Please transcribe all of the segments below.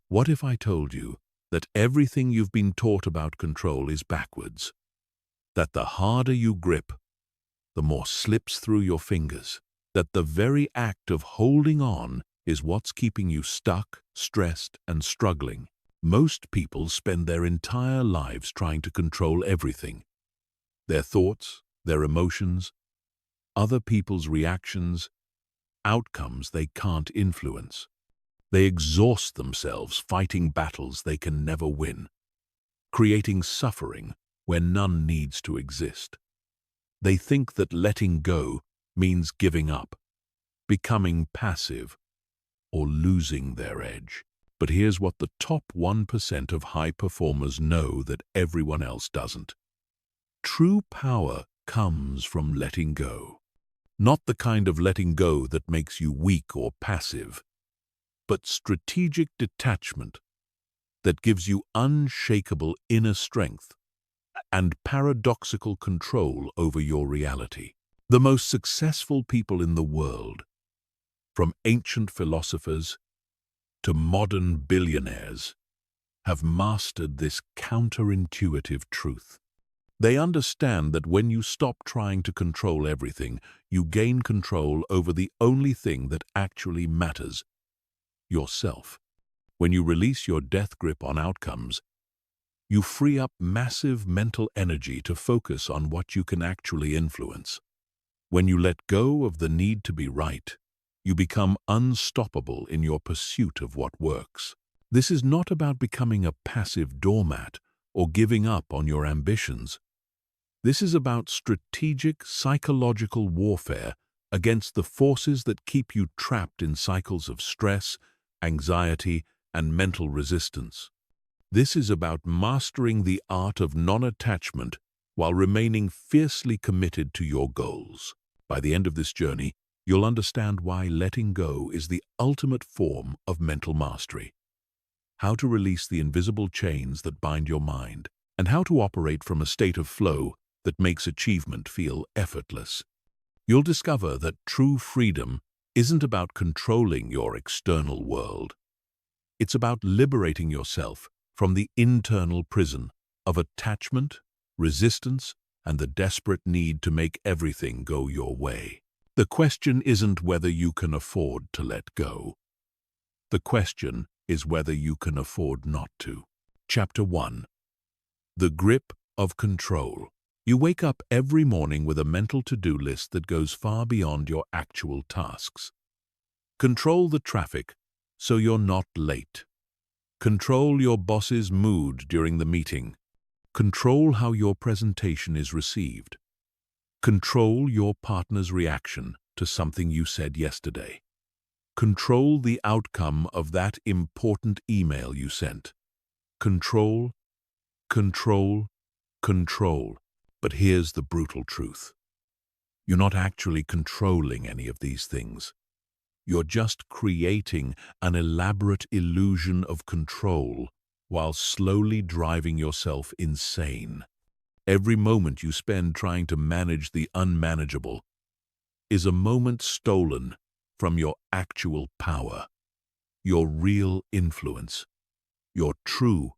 What if I told you that everything you've been taught about control is backwards? That the harder you grip, the more slips through your fingers? That the very act of holding on is what's keeping you stuck, stressed, and struggling? Most people spend their entire lives trying to control everything. Their thoughts, their emotions, other people's reactions, outcomes they can't influence. They exhaust themselves fighting battles they can never win, creating suffering where none needs to exist. They think that letting go means giving up, becoming passive, or losing their edge. But here's what the top 1% of high performers know that everyone else doesn't. True power comes from letting go. Not the kind of letting go that makes you weak or passive, but strategic detachment that gives you unshakable inner strength and paradoxical control over your reality. The most successful people in the world, from ancient philosophers to modern billionaires, have mastered this counterintuitive truth. They understand that when you stop trying to control everything, you gain control over the only thing that actually matters: yourself. When you release your death grip on outcomes, you free up massive mental energy to focus on what you can actually influence. When you let go of the need to be right, you become unstoppable in your pursuit of what works. This is not about becoming a passive doormat or giving up on your ambitions. This is about strategic psychological warfare against the forces that keep you trapped in cycles of stress, anxiety, and mental resistance. This is about mastering the art of non-attachment while remaining fiercely committed to your goals. By the end of this journey, you'll understand why letting go is the ultimate form of mental mastery, how to release the invisible chains that bind your mind, and how to operate from a state of flow that makes achievement feel effortless. You'll discover that true freedom isn't about controlling your external world. It's about liberating yourself from the internal prison of attachment, resistance, and the desperate need to make everything go your way. The question isn't whether you can afford to let go. The question is whether you can afford not to. Chapter 1. The Grip of Control. You wake up every morning with a mental to-do list that goes far beyond your actual tasks. Control the traffic so you're not late. Control your boss's mood during the meeting. Control how your presentation is received. Control your partner's reaction to something you said yesterday. Control the outcome of that important email you sent. Control, control, control. But here's the brutal truth. You're not actually controlling any of these things. You're just creating an elaborate illusion of control while slowly driving yourself insane. Every moment you spend trying to manage the unmanageable is a moment stolen from your actual power, your real influence, your true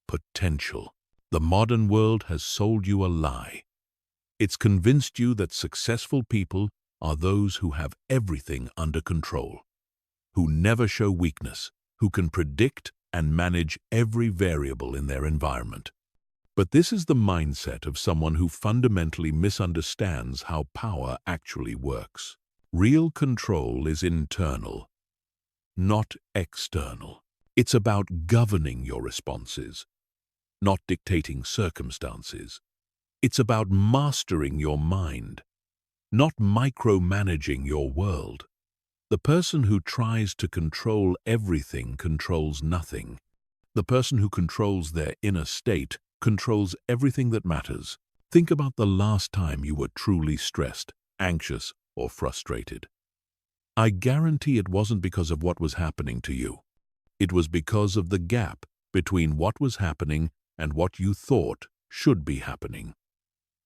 potential. The modern world has sold you a lie. It's convinced you that successful people are those who have everything under control, who never show weakness, who can predict and manage every variable in their environment. But this is the mindset of someone who fundamentally misunderstands how power actually works. Real control is internal, not external. It's about governing your responses, not dictating circumstances. It's about mastering your mind, not micromanaging your world. The person who tries to control everything controls nothing. The person who controls their inner state controls everything that matters. Think about the last time you were truly stressed, anxious, or frustrated. I guarantee it wasn't because of what was happening to you. It was because of the gap between what was happening and what you thought should be happening.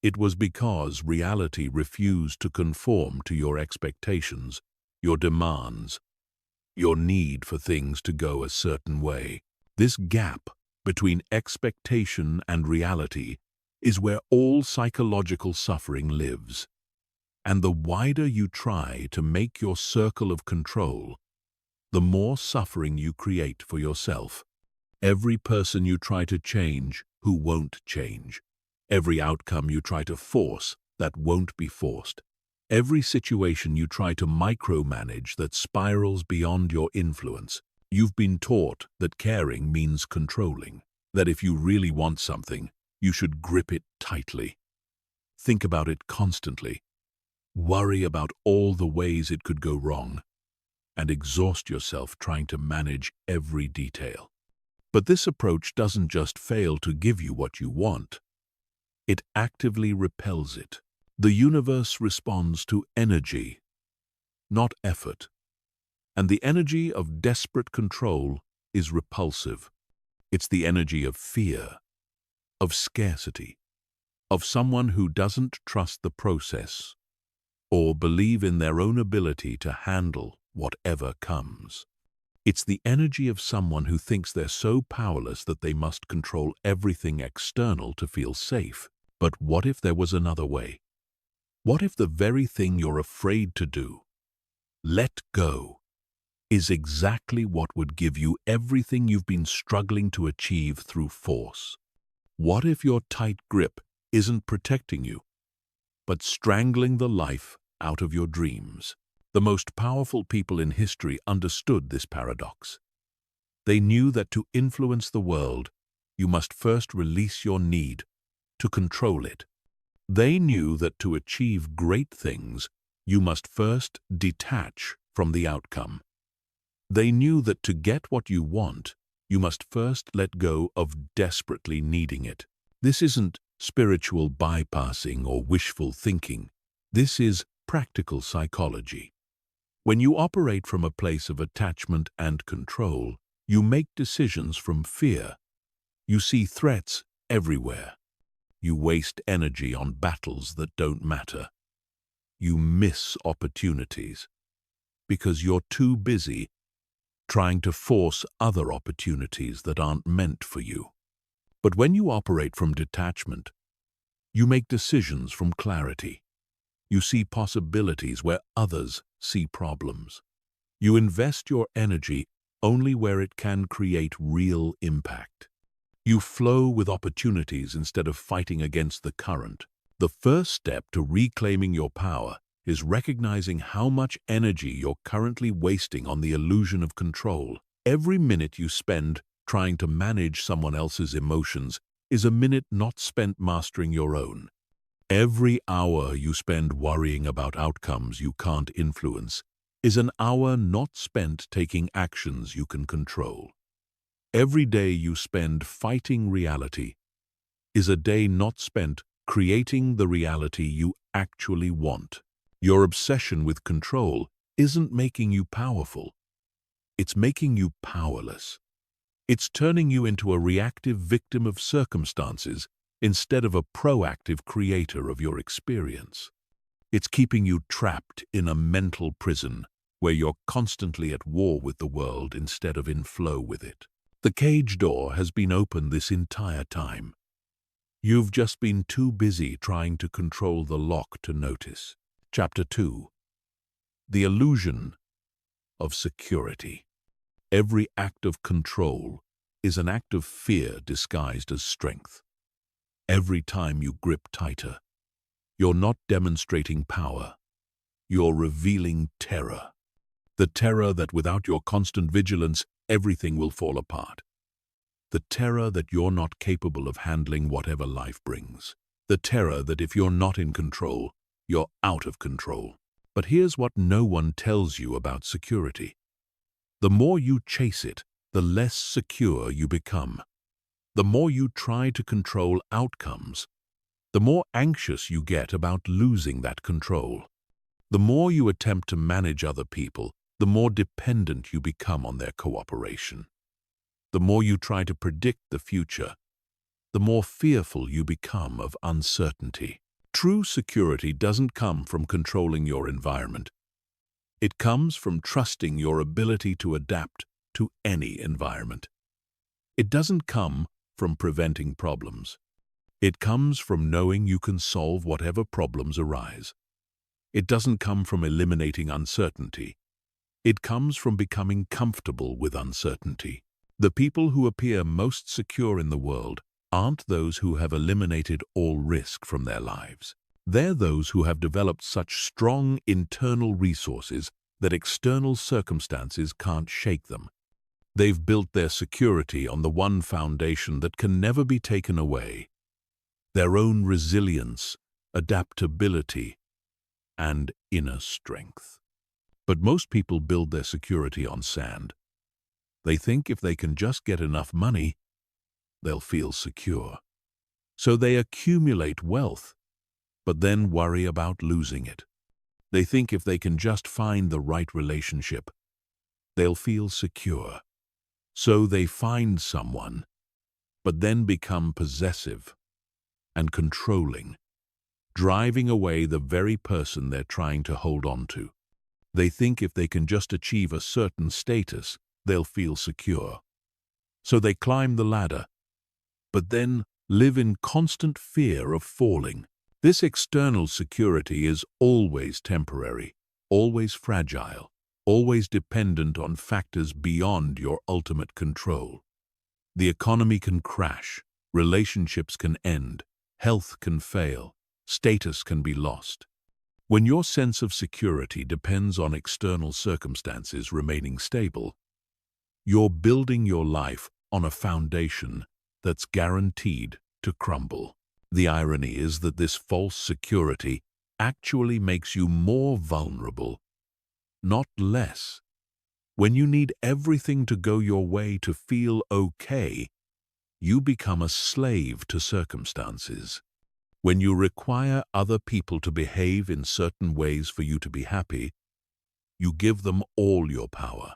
It was because reality refused to conform to your expectations, your demands, your need for things to go a certain way. This gap between expectation and reality is where all psychological suffering lives. And the wider you try to make your circle of control, the more suffering you create for yourself. Every person you try to change who won't change. Every outcome you try to force that won't be forced. Every situation you try to micromanage that spirals beyond your influence. You've been taught that caring means controlling, that if you really want something, you should grip it tightly. Think about it constantly. Worry about all the ways it could go wrong, and exhaust yourself trying to manage every detail. But this approach doesn't just fail to give you what you want. It actively repels it. The universe responds to energy, not effort. And the energy of desperate control is repulsive. It's the energy of fear, of scarcity, of someone who doesn't trust the process or believe in their own ability to handle whatever comes. It's the energy of someone who thinks they're so powerless that they must control everything external to feel safe. But what if there was another way? What if the very thing you're afraid to do, let go, is exactly what would give you everything you've been struggling to achieve through force? What if your tight grip isn't protecting you, but strangling the life out of your dreams? The most powerful people in history understood this paradox. They knew that to influence the world, you must first release your need to control it. They knew that to achieve great things, you must first detach from the outcome. They knew that to get what you want, you must first let go of desperately needing it. This isn't spiritual bypassing or wishful thinking. This is practical psychology. When you operate from a place of attachment and control, you make decisions from fear. You see threats everywhere. You waste energy on battles that don't matter. You miss opportunities because you're too busy trying to force other opportunities that aren't meant for you. But when you operate from detachment, you make decisions from clarity. You see possibilities where others see problems. You invest your energy only where it can create real impact. You flow with opportunities instead of fighting against the current. The first step to reclaiming your power is recognizing how much energy you're currently wasting on the illusion of control. Every minute you spend trying to manage someone else's emotions is a minute not spent mastering your own. Every hour you spend worrying about outcomes you can't influence is an hour not spent taking actions you can control. Every day you spend fighting reality is a day not spent creating the reality you actually want. Your obsession with control isn't making you powerful. It's making you powerless. It's turning you into a reactive victim of circumstances instead of a proactive creator of your experience. It's keeping you trapped in a mental prison where you're constantly at war with the world instead of in flow with it. The cage door has been open this entire time. You've just been too busy trying to control the lock to notice. Chapter 2. The illusion of security. Every act of control is an act of fear disguised as strength. Every time you grip tighter, you're not demonstrating power. You're revealing terror. The terror that without your constant vigilance, everything will fall apart. The terror that you're not capable of handling whatever life brings. The terror that if you're not in control, you're out of control. But here's what no one tells you about security. The more you chase it, the less secure you become. The more you try to control outcomes, the more anxious you get about losing that control. The more you attempt to manage other people, the more dependent you become on their cooperation. The more you try to predict the future, the more fearful you become of uncertainty. True security doesn't come from controlling your environment. It comes from trusting your ability to adapt to any environment. It doesn't come from preventing problems. It comes from knowing you can solve whatever problems arise. It doesn't come from eliminating uncertainty. It comes from becoming comfortable with uncertainty. The people who appear most secure in the world aren't those who have eliminated all risk from their lives. They're those who have developed such strong internal resources that external circumstances can't shake them. They've built their security on the one foundation that can never be taken away: their own resilience, adaptability, and inner strength. But most people build their security on sand. They think if they can just get enough money, they'll feel secure. So they accumulate wealth, but then worry about losing it. They think if they can just find the right relationship, they'll feel secure. So they find someone, but then become possessive and controlling, driving away the very person they're trying to hold on to. They think if they can just achieve a certain status, they'll feel secure. So they climb the ladder, but then live in constant fear of falling. This external security is always temporary, always fragile, always dependent on factors beyond your ultimate control. The economy can crash, relationships can end, health can fail, status can be lost. When your sense of security depends on external circumstances remaining stable, you're building your life on a foundation that's guaranteed to crumble. The irony is that this false security actually makes you more vulnerable, not less. When you need everything to go your way to feel okay, you become a slave to circumstances. When you require other people to behave in certain ways for you to be happy, you give them all your power.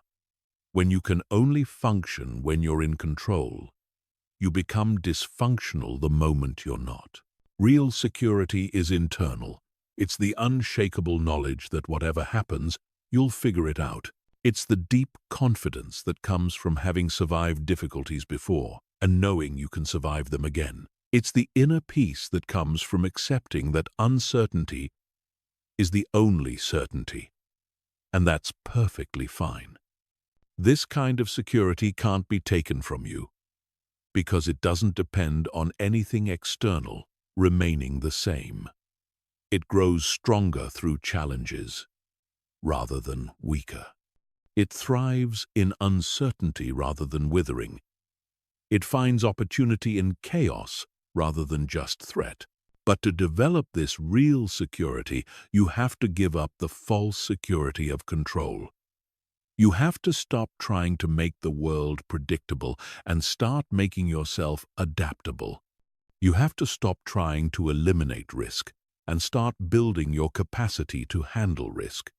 When you can only function when you're in control, you become dysfunctional the moment you're not. Real security is internal. It's the unshakable knowledge that whatever happens, you'll figure it out. It's the deep confidence that comes from having survived difficulties before and knowing you can survive them again. It's the inner peace that comes from accepting that uncertainty is the only certainty, and that's perfectly fine. This kind of security can't be taken from you because it doesn't depend on anything external remaining the same. It grows stronger through challenges rather than weaker. It thrives in uncertainty rather than withering. It finds opportunity in chaos rather than just threat. But to develop this real security, you have to give up the false security of control. You have to stop trying to make the world predictable and start making yourself adaptable. You have to stop trying to eliminate risk and start building your capacity to handle risk.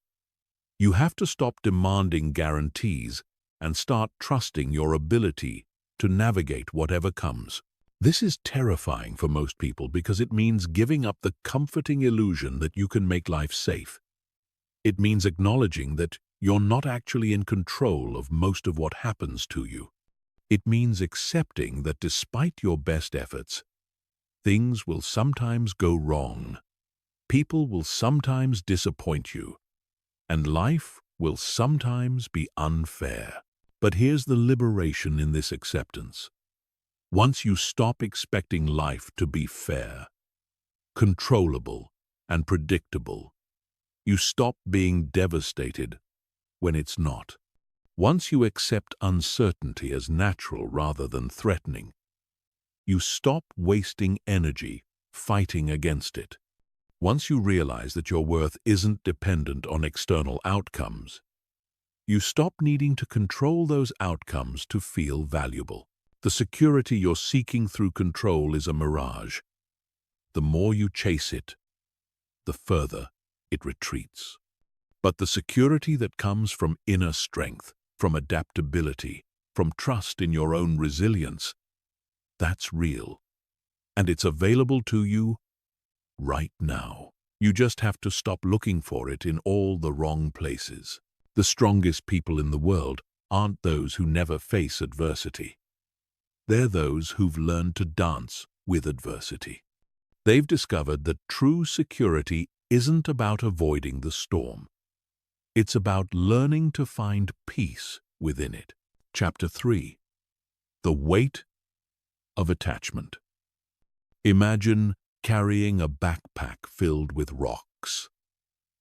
You have to stop demanding guarantees and start trusting your ability to navigate whatever comes. This is terrifying for most people because it means giving up the comforting illusion that you can make life safe. It means acknowledging that you're not actually in control of most of what happens to you. It means accepting that despite your best efforts, things will sometimes go wrong. People will sometimes disappoint you, and life will sometimes be unfair. But here's the liberation in this acceptance. Once you stop expecting life to be fair, controllable, and predictable, you stop being devastated when it's not. Once you accept uncertainty as natural rather than threatening, you stop wasting energy fighting against it. Once you realize that your worth isn't dependent on external outcomes, you stop needing to control those outcomes to feel valuable. The security you're seeking through control is a mirage. The more you chase it, the further it retreats. But the security that comes from inner strength, from adaptability, from trust in your own resilience, that's real. And it's available to you right now. You just have to stop looking for it in all the wrong places. The strongest people in the world aren't those who never face adversity. They're those who've learned to dance with adversity. They've discovered that true security isn't about avoiding the storm. It's about learning to find peace within it. Chapter 3. The Weight of Attachment. Imagine carrying a backpack filled with rocks.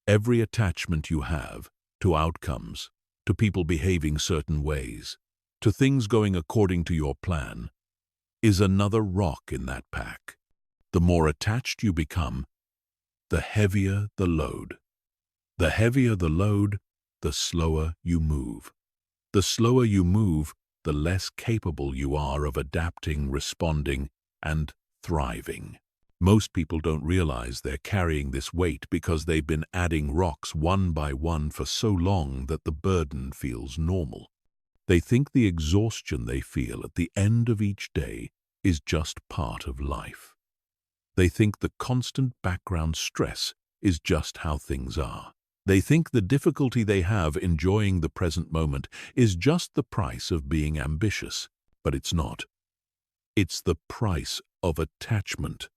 Every attachment you have to outcomes, to people behaving certain ways, to things going according to your plan, is another rock in that pack. The more attached you become, the heavier the load. The heavier the load, the slower you move. The slower you move, the less capable you are of adapting, responding, and thriving. Most people don't realize they're carrying this weight because they've been adding rocks one by one for so long that the burden feels normal. They think the exhaustion they feel at the end of each day is just part of life. They think the constant background stress is just how things are. They think the difficulty they have enjoying the present moment is just the price of being ambitious, but it's not. It's the price of attachment.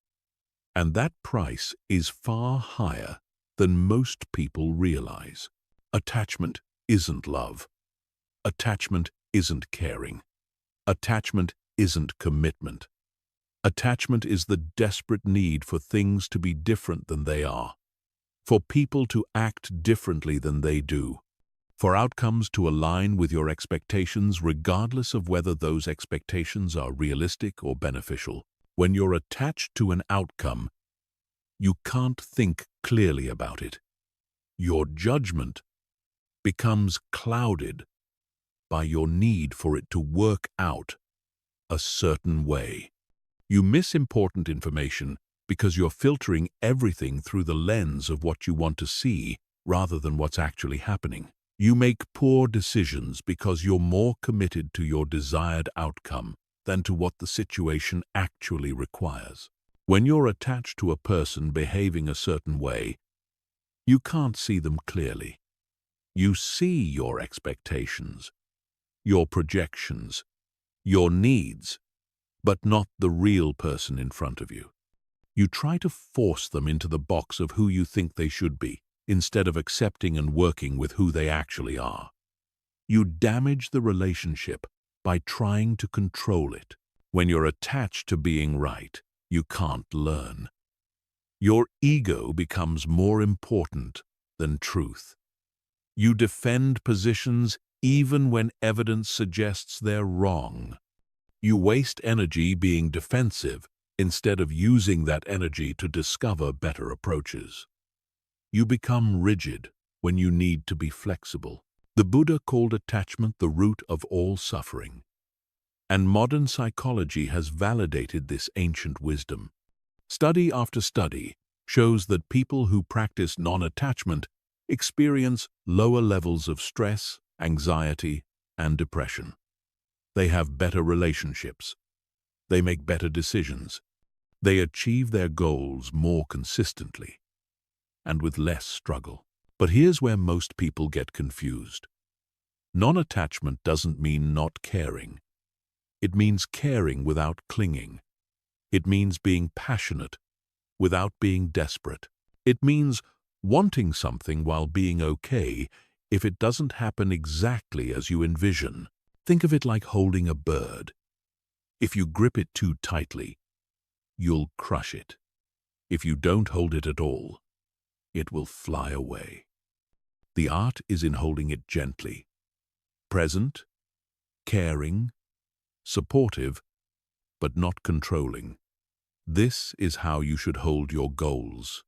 And that price is far higher than most people realize. Attachment isn't love. Attachment isn't caring. Attachment isn't commitment. Attachment is the desperate need for things to be different than they are, for people to act differently than they do, for outcomes to align with your expectations regardless of whether those expectations are realistic or beneficial. When you're attached to an outcome, you can't think clearly about it. Your judgment becomes clouded by your need for it to work out a certain way. You miss important information because you're filtering everything through the lens of what you want to see rather than what's actually happening. You make poor decisions because you're more committed to your desired outcome than to what the situation actually requires. When you're attached to a person behaving a certain way, you can't see them clearly. You see your expectations, your projections, your needs, but not the real person in front of you. You try to force them into the box of who you think they should be, instead of accepting and working with who they actually are. You damage the relationship by trying to control it. When you're attached to being right, you can't learn. Your ego becomes more important than truth. You defend positions even when evidence suggests they're wrong. You waste energy being defensive instead of using that energy to discover better approaches. You become rigid when you need to be flexible. The Buddha called attachment the root of all suffering, and modern psychology has validated this ancient wisdom. Study after study shows that people who practice non-attachment experience lower levels of stress, anxiety, and depression. They have better relationships. They make better decisions. They achieve their goals more consistently and with less struggle. But here's where most people get confused. Non-attachment doesn't mean not caring. It means caring without clinging. It means being passionate without being desperate. It means wanting something while being okay if it doesn't happen exactly as you envision. Think of it like holding a bird. If you grip it too tightly, you'll crush it. If you don't hold it at all, it will fly away. The art is in holding it gently, present, caring, supportive, but not controlling. This is how you should hold your goals,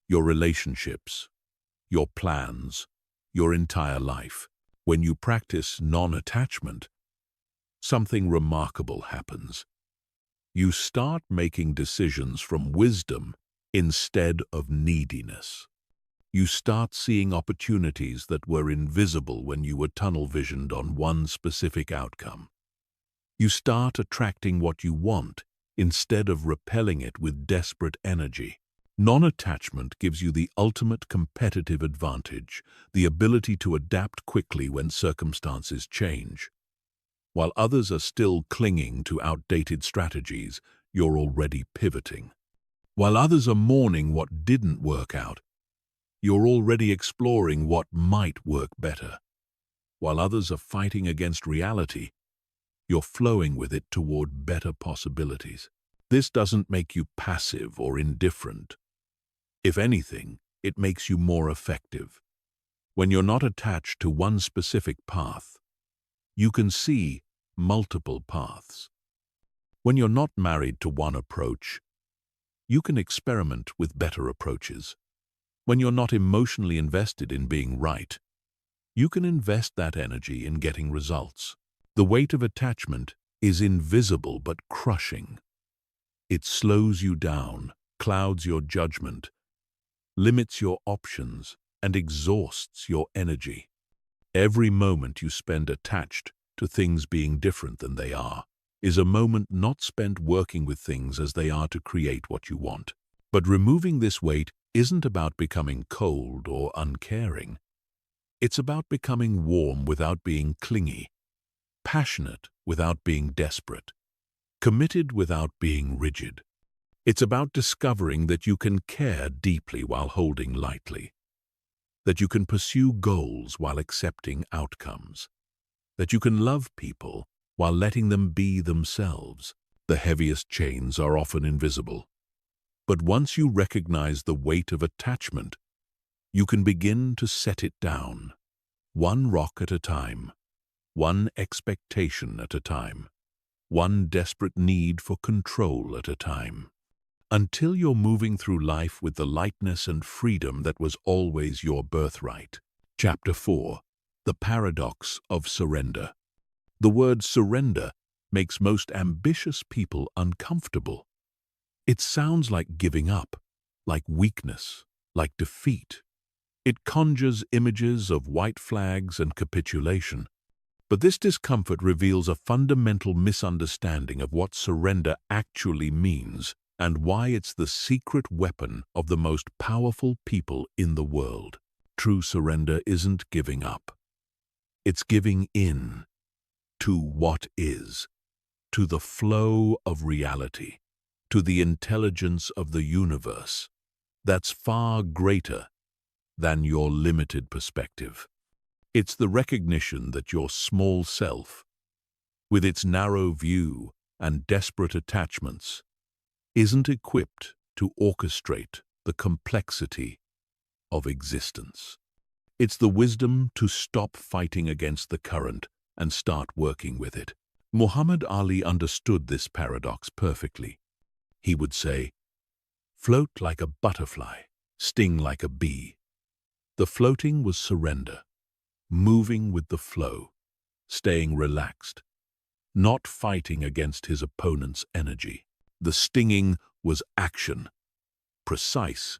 your relationships, your plans, your entire life. When you practice non-attachment, something remarkable happens. You start making decisions from wisdom instead of neediness. You start seeing opportunities that were invisible when you were tunnel-visioned on one specific outcome. You start attracting what you want instead of repelling it with desperate energy. Non-attachment gives you the ultimate competitive advantage, the ability to adapt quickly when circumstances change. While others are still clinging to outdated strategies, you're already pivoting. While others are mourning what didn't work out, you're already exploring what might work better. While others are fighting against reality, you're flowing with it toward better possibilities. This doesn't make you passive or indifferent. If anything, it makes you more effective. When you're not attached to one specific path, you can see multiple paths. When you're not married to one approach, you can experiment with better approaches. When you're not emotionally invested in being right, you can invest that energy in getting results. The weight of attachment is invisible but crushing. It slows you down, clouds your judgment, limits your options, and exhausts your energy. Every moment you spend attached to things being different than they are is a moment not spent working with things as they are to create what you want. But removing this weight isn't about becoming cold or uncaring. It's about becoming warm without being clingy, passionate without being desperate, committed without being rigid. It's about discovering that you can care deeply while holding lightly, that you can pursue goals while accepting outcomes, that you can love people while letting them be themselves. The heaviest chains are often invisible. But once you recognize the weight of attachment, you can begin to set it down, one rock at a time, one expectation at a time, one desperate need for control at a time, until you're moving through life with the lightness and freedom that was always your birthright. Chapter 4. The Paradox of Surrender. The word surrender makes most ambitious people uncomfortable. It sounds like giving up, like weakness, like defeat. It conjures images of white flags and capitulation. But this discomfort reveals a fundamental misunderstanding of what surrender actually means and why it's the secret weapon of the most powerful people in the world. True surrender isn't giving up. It's giving in to what is, to the flow of reality, to the intelligence of the universe that's far greater than your limited perspective. It's the recognition that your small self, with its narrow view and desperate attachments, isn't equipped to orchestrate the complexity of existence. It's the wisdom to stop fighting against the current and start working with it. Muhammad Ali understood this paradox perfectly. He would say, "Float like a butterfly, sting like a bee." The floating was surrender, moving with the flow, staying relaxed, not fighting against his opponent's energy. The stinging was action, precise,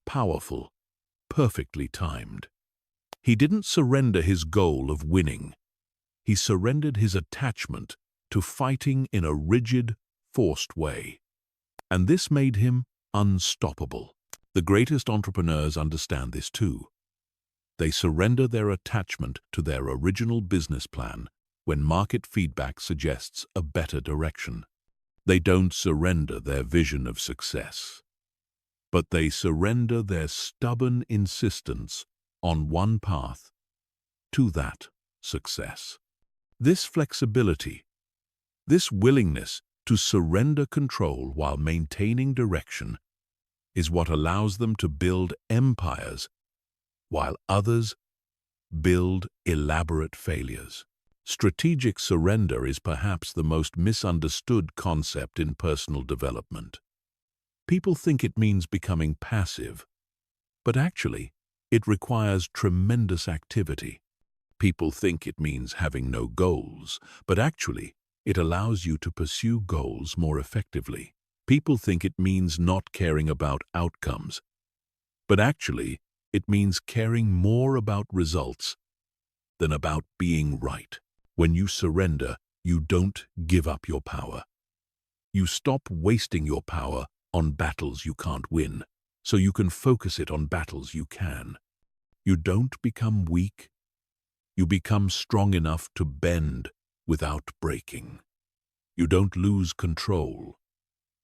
powerful, perfectly timed. He didn't surrender his goal of winning. He surrendered his attachment to fighting in a rigid, forced way. And this made him unstoppable. The greatest entrepreneurs understand this too. They surrender their attachment to their original business plan when market feedback suggests a better direction. They don't surrender their vision of success, but they surrender their stubborn insistence on one path to that success. This flexibility, this willingness to surrender control while maintaining direction, is what allows them to build empires while others build elaborate failures. Strategic surrender is perhaps the most misunderstood concept in personal development. People think it means becoming passive, but actually, it requires tremendous activity. People think it means having no goals, but actually, it allows you to pursue goals more effectively. People think it means not caring about outcomes, but actually, it means caring more about results than about being right. When you surrender, you don't give up your power. You stop wasting your power on battles you can't win, so you can focus it on battles you can. You don't become weak. You become strong enough to bend without breaking. You don't lose control.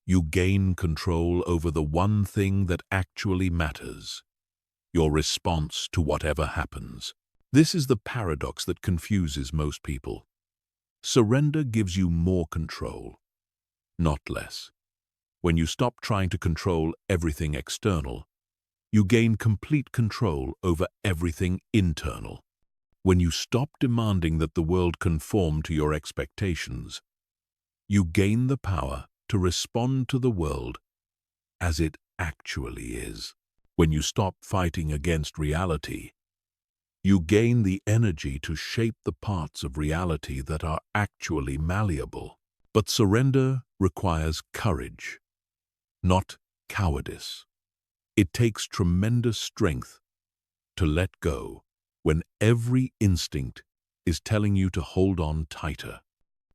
You gain control over the one thing that actually matters, your response to whatever happens. This is the paradox that confuses most people. Surrender gives you more control, not less. When you stop trying to control everything external, you gain complete control over everything internal. When you stop demanding that the world conform to your expectations, you gain the power to respond to the world as it actually is. When you stop fighting against reality, you gain the energy to shape the parts of reality that are actually malleable. But surrender requires courage, not cowardice. It takes tremendous strength to let go when every instinct is telling you to hold on tighter.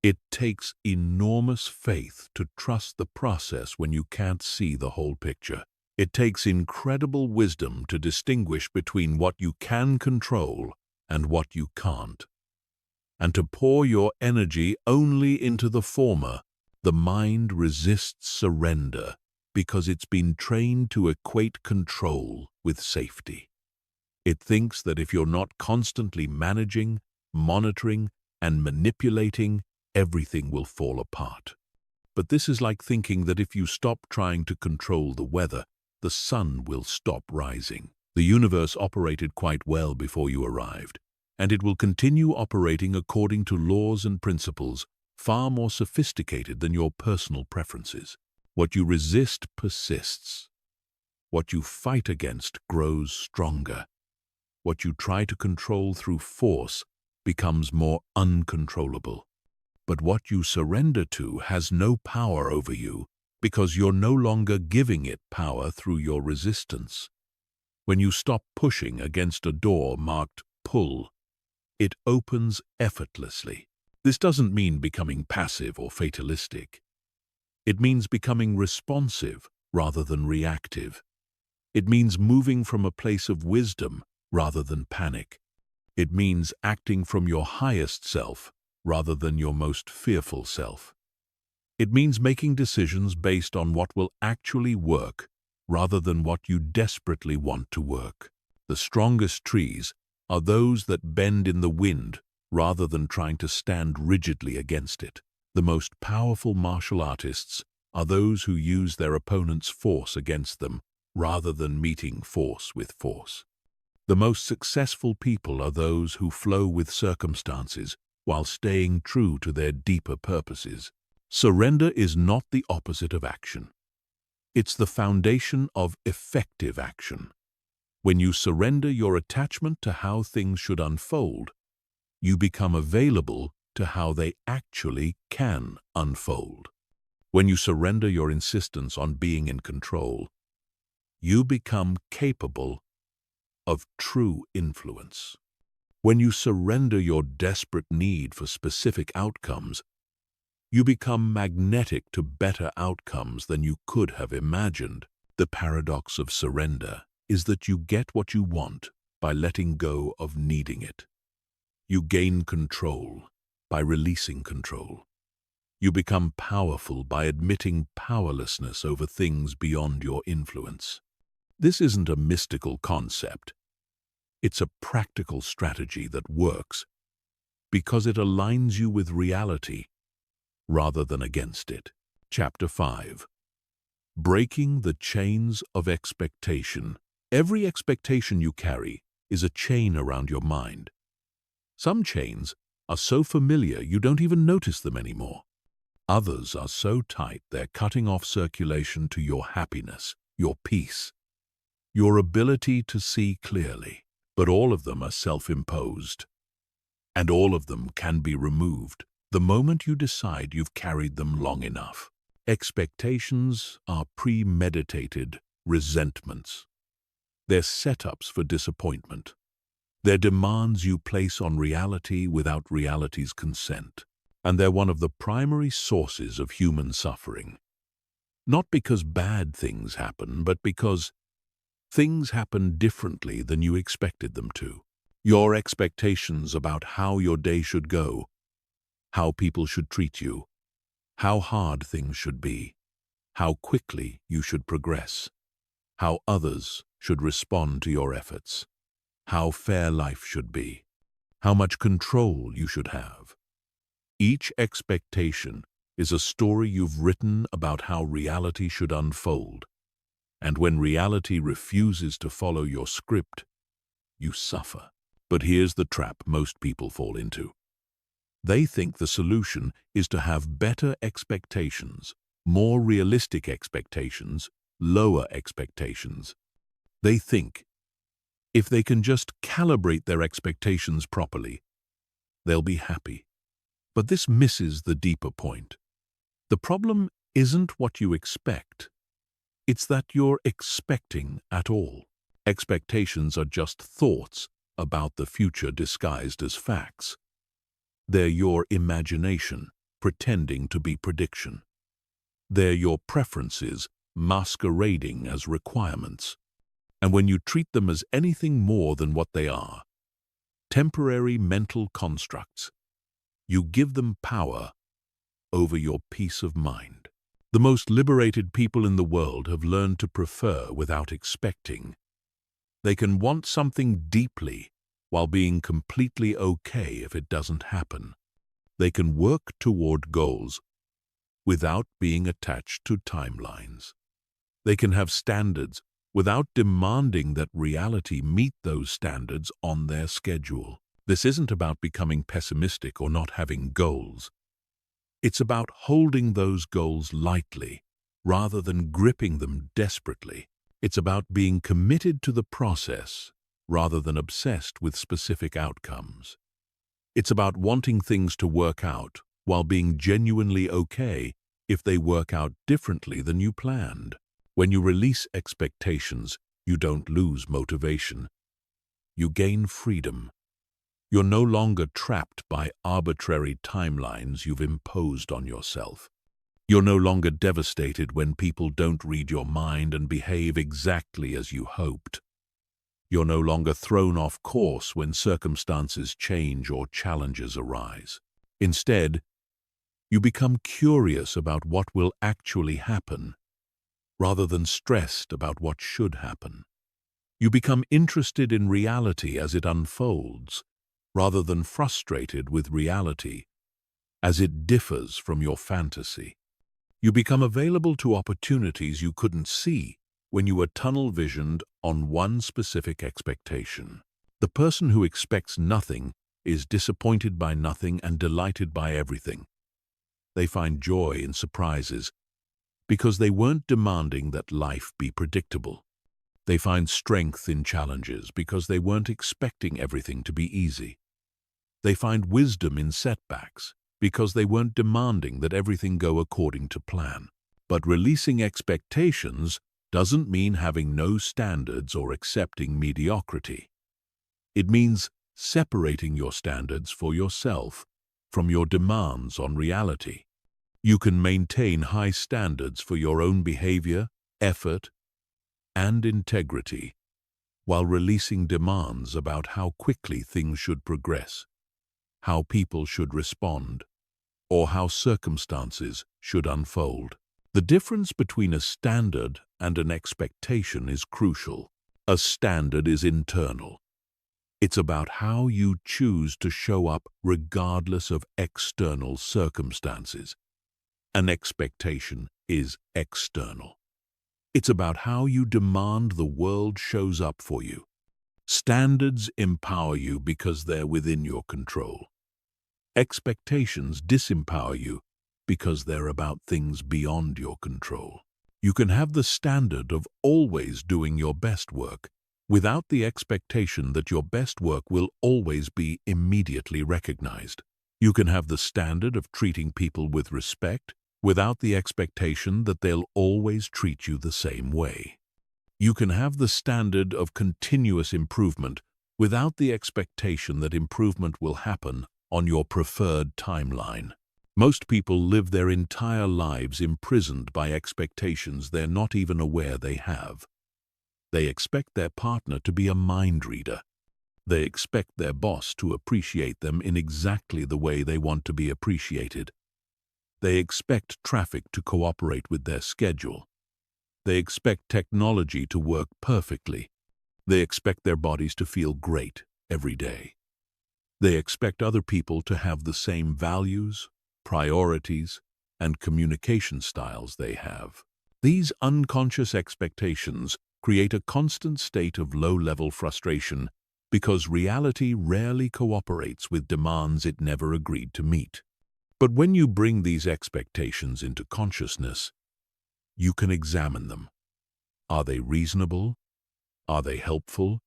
It takes enormous faith to trust the process when you can't see the whole picture. It takes incredible wisdom to distinguish between what you can control and what you can't, and to pour your energy only into the former. The mind resists surrender because it's been trained to equate control with safety. It thinks that if you're not constantly managing, monitoring, and manipulating, everything will fall apart. But this is like thinking that if you stop trying to control the weather, the sun will stop rising. The universe operated quite well before you arrived, and it will continue operating according to laws and principles far more sophisticated than your personal preferences. What you resist persists. What you fight against grows stronger. What you try to control through force becomes more uncontrollable. But what you surrender to has no power over you because you're no longer giving it power through your resistance. When you stop pushing against a door marked pull, it opens effortlessly. This doesn't mean becoming passive or fatalistic. It means becoming responsive rather than reactive. It means moving from a place of wisdom rather than panic. It means acting from your highest self rather than your most fearful self. It means making decisions based on what will actually work rather than what you desperately want to work. The strongest trees are those that bend in the wind rather than trying to stand rigidly against it. The most powerful martial artists are those who use their opponent's force against them rather than meeting force with force. The most successful people are those who flow with circumstances while staying true to their deeper purposes. Surrender is not the opposite of action. It's the foundation of effective action. When you surrender your attachment to how things should unfold, you become available to how they actually can unfold. When you surrender your insistence on being in control, you become capable of true influence. When you surrender your desperate need for specific outcomes, you become magnetic to better outcomes than you could have imagined. The paradox of surrender is that you get what you want by letting go of needing it. You gain control by releasing control. You become powerful by admitting powerlessness over things beyond your influence. This isn't a mystical concept. It's a practical strategy that works because it aligns you with reality rather than against it. Chapter 5. Breaking the chains of expectation. Every expectation you carry is a chain around your mind. Some chains are so familiar you don't even notice them anymore. Others are so tight they're cutting off circulation to your happiness, your peace, your ability to see clearly. But all of them are self-imposed, and all of them can be removed the moment you decide you've carried them long enough. Expectations are premeditated resentments. They're setups for disappointment. They're demands you place on reality without reality's consent. And they're one of the primary sources of human suffering. Not because bad things happen, but because things happen differently than you expected them to. Your expectations about how your day should go how people should treat you, how hard things should be, how quickly you should progress, how others should respond to your efforts, how fair life should be, how much control you should have. Each expectation is a story you've written about how reality should unfold. And when reality refuses to follow your script, you suffer. But here's the trap most people fall into. They think the solution is to have better expectations, more realistic expectations, lower expectations. They think if they can just calibrate their expectations properly, they'll be happy. But this misses the deeper point. The problem isn't what you expect. It's that you're expecting at all. Expectations are just thoughts about the future disguised as facts. They're your imagination pretending to be prediction. They're your preferences masquerading as requirements. And when you treat them as anything more than what they are, temporary mental constructs, you give them power over your peace of mind. The most liberated people in the world have learned to prefer without expecting. They can want something deeply while being completely okay if it doesn't happen. They can work toward goals without being attached to timelines. They can have standards without demanding that reality meet those standards on their schedule. This isn't about becoming pessimistic or not having goals. It's about holding those goals lightly rather than gripping them desperately. It's about being committed to the process rather than obsessed with specific outcomes. It's about wanting things to work out while being genuinely okay if they work out differently than you planned. When you release expectations, you don't lose motivation. You gain freedom. You're no longer trapped by arbitrary timelines you've imposed on yourself. You're no longer devastated when people don't read your mind and behave exactly as you hoped. You're no longer thrown off course when circumstances change or challenges arise. Instead, you become curious about what will actually happen, rather than stressed about what should happen. You become interested in reality as it unfolds, rather than frustrated with reality as it differs from your fantasy. You become available to opportunities you couldn't see when you were tunnel-visioned on one specific expectation. The person who expects nothing is disappointed by nothing and delighted by everything. They find joy in surprises because they weren't demanding that life be predictable. They find strength in challenges because they weren't expecting everything to be easy. They find wisdom in setbacks because they weren't demanding that everything go according to plan. But releasing expectations doesn't mean having no standards or accepting mediocrity. It means separating your standards for yourself from your demands on reality. You can maintain high standards for your own behavior, effort, and integrity while releasing demands about how quickly things should progress, how people should respond, or how circumstances should unfold. The difference between a standard and an expectation is crucial. A standard is internal. It's about how you choose to show up regardless of external circumstances. An expectation is external. It's about how you demand the world shows up for you. Standards empower you because they're within your control. Expectations disempower you because they're about things beyond your control. You can have the standard of always doing your best work without the expectation that your best work will always be immediately recognized. You can have the standard of treating people with respect without the expectation that they'll always treat you the same way. You can have the standard of continuous improvement without the expectation that improvement will happen on your preferred timeline. Most people live their entire lives imprisoned by expectations they're not even aware they have. They expect their partner to be a mind reader, They expect their boss to appreciate them in exactly the way they want to be appreciated. They expect traffic to cooperate with their schedule. They expect technology to work perfectly. They expect their bodies to feel great every day. They expect other people to have the same values, priorities, and communication styles they have. These unconscious expectations create a constant state of low-level frustration because reality rarely cooperates with demands it never agreed to meet. But when you bring these expectations into consciousness, you can examine them. Are they reasonable? Are they helpful?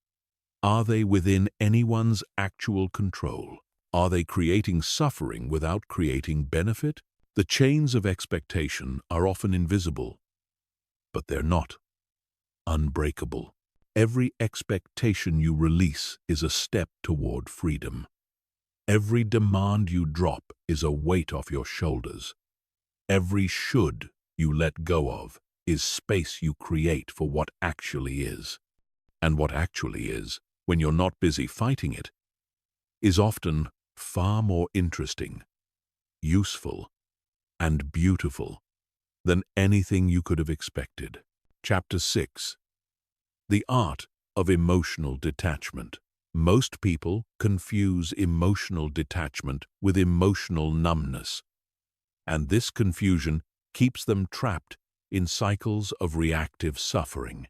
Are they within anyone's actual control? Are they creating suffering without creating benefit? The chains of expectation are often invisible, but they're not unbreakable. Every expectation you release is a step toward freedom. Every demand you drop is a weight off your shoulders. Every should you let go of is space you create for what actually is. And what actually is, when you're not busy fighting it, is often far more interesting, useful, and beautiful than anything you could have expected. Chapter 6. The Art of Emotional Detachment. Most people confuse emotional detachment with emotional numbness, and this confusion keeps them trapped in cycles of reactive suffering.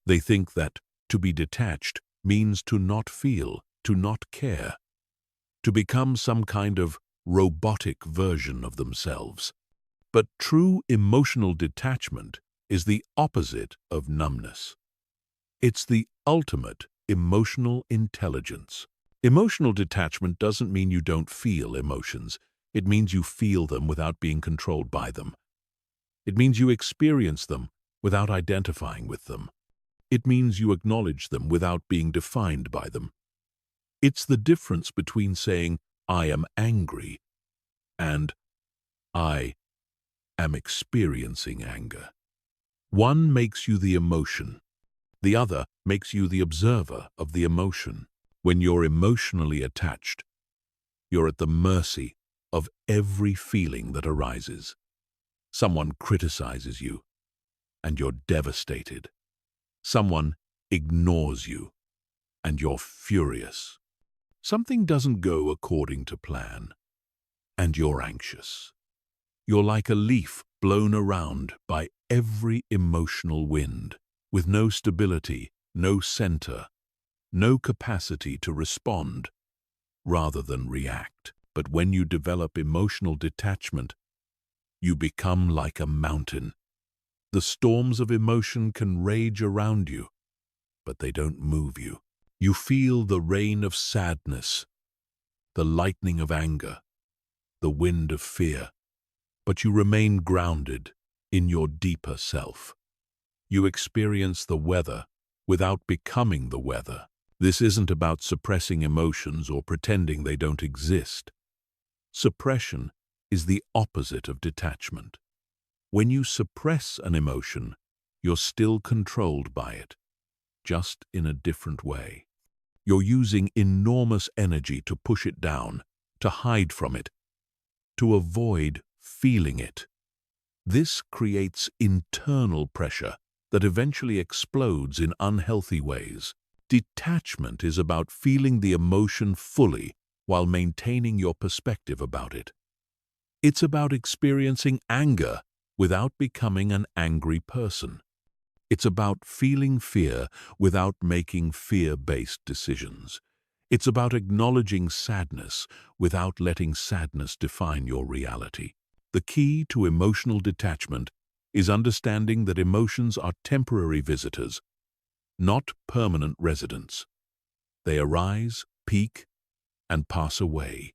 They think that to be detached means to not feel, to not care, to become some kind of robotic version of themselves. But true emotional detachment is the opposite of numbness. It's the ultimate emotional intelligence. Emotional detachment doesn't mean you don't feel emotions. It means you feel them without being controlled by them. It means you experience them without identifying with them. It means you acknowledge them without being defined by them. It's the difference between saying, "I am angry," and "I am experiencing anger." One makes you the emotion. The other makes you the observer of the emotion. When you're emotionally attached, you're at the mercy of every feeling that arises. Someone criticizes you, and you're devastated. Someone ignores you, and you're furious. Something doesn't go according to plan, and you're anxious. You're like a leaf blown around by every emotional wind, with no stability, no center, no capacity to respond rather than react. But when you develop emotional detachment, you become like a mountain. The storms of emotion can rage around you, but they don't move you. You feel the rain of sadness, the lightning of anger, the wind of fear, but you remain grounded in your deeper self. You experience the weather without becoming the weather. This isn't about suppressing emotions or pretending they don't exist. Suppression is the opposite of detachment. When you suppress an emotion, you're still controlled by it, just in a different way. You're using enormous energy to push it down, to hide from it, to avoid feeling it. This creates internal pressure that eventually explodes in unhealthy ways. Detachment is about feeling the emotion fully while maintaining your perspective about it. It's about experiencing anger without becoming an angry person. It's about feeling fear without making fear-based decisions. It's about acknowledging sadness without letting sadness define your reality. The key to emotional detachment is understanding that emotions are temporary visitors, not permanent residents. They arise, peak, and pass away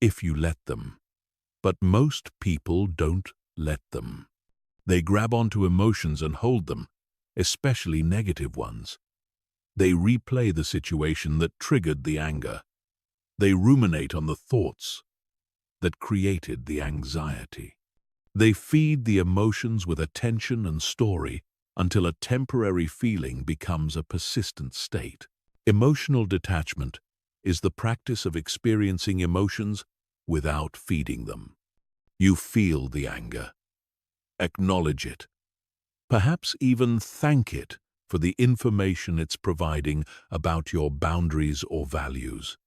if you let them. But most people don't let them. They grab onto emotions and hold them, especially negative ones. They replay the situation that triggered the anger. They ruminate on the thoughts that created the anxiety. They feed the emotions with attention and story until a temporary feeling becomes a persistent state. Emotional detachment is the practice of experiencing emotions without feeding them. You feel the anger, acknowledge it, perhaps even thank it for the information it's providing about your boundaries or values.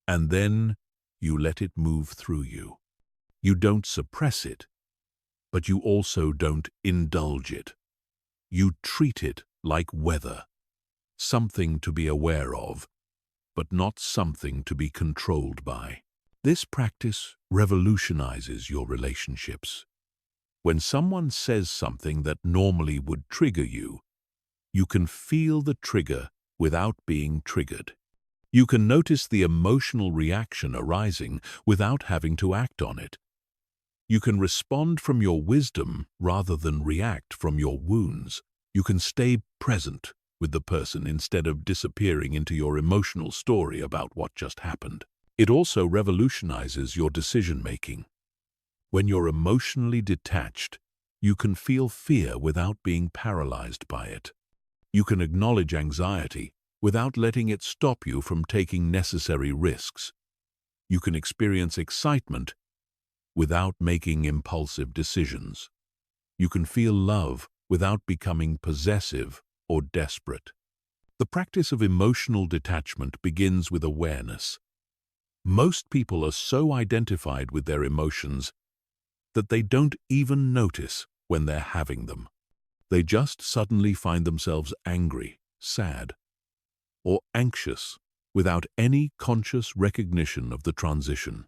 And then you let it move through you. You don't suppress it, but you also don't indulge it. You treat it like weather, something to be aware of, but not something to be controlled by. This practice revolutionizes your relationships. When someone says something that normally would trigger you, you can feel the trigger without being triggered. You can notice the emotional reaction arising without having to act on it. You can respond from your wisdom rather than react from your wounds. You can stay present with the person instead of disappearing into your emotional story about what just happened. It also revolutionizes your decision-making. When you're emotionally detached, you can feel fear without being paralyzed by it. You can acknowledge anxiety without letting it stop you from taking necessary risks. You can experience excitement without making impulsive decisions. You can feel love without becoming possessive or desperate. The practice of emotional detachment begins with awareness. Most people are so identified with their emotions that they don't even notice when they're having them. They just suddenly find themselves angry, sad, or anxious without any conscious recognition of the transition.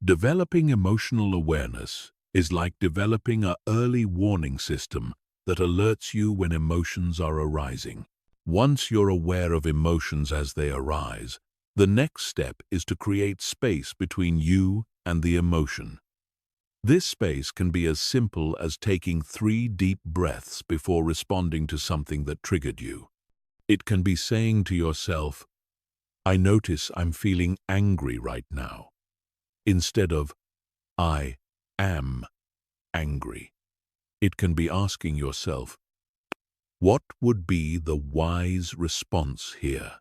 Developing emotional awareness is like developing an early warning system that alerts you when emotions are arising. Once you're aware of emotions as they arise, the next step is to create space between you and the emotion. This space can be as simple as taking 3 deep breaths before responding to something that triggered you. It can be saying to yourself, "I notice I'm feeling angry right now," instead of, "I am angry." It can be asking yourself, "What would be the wise response here?"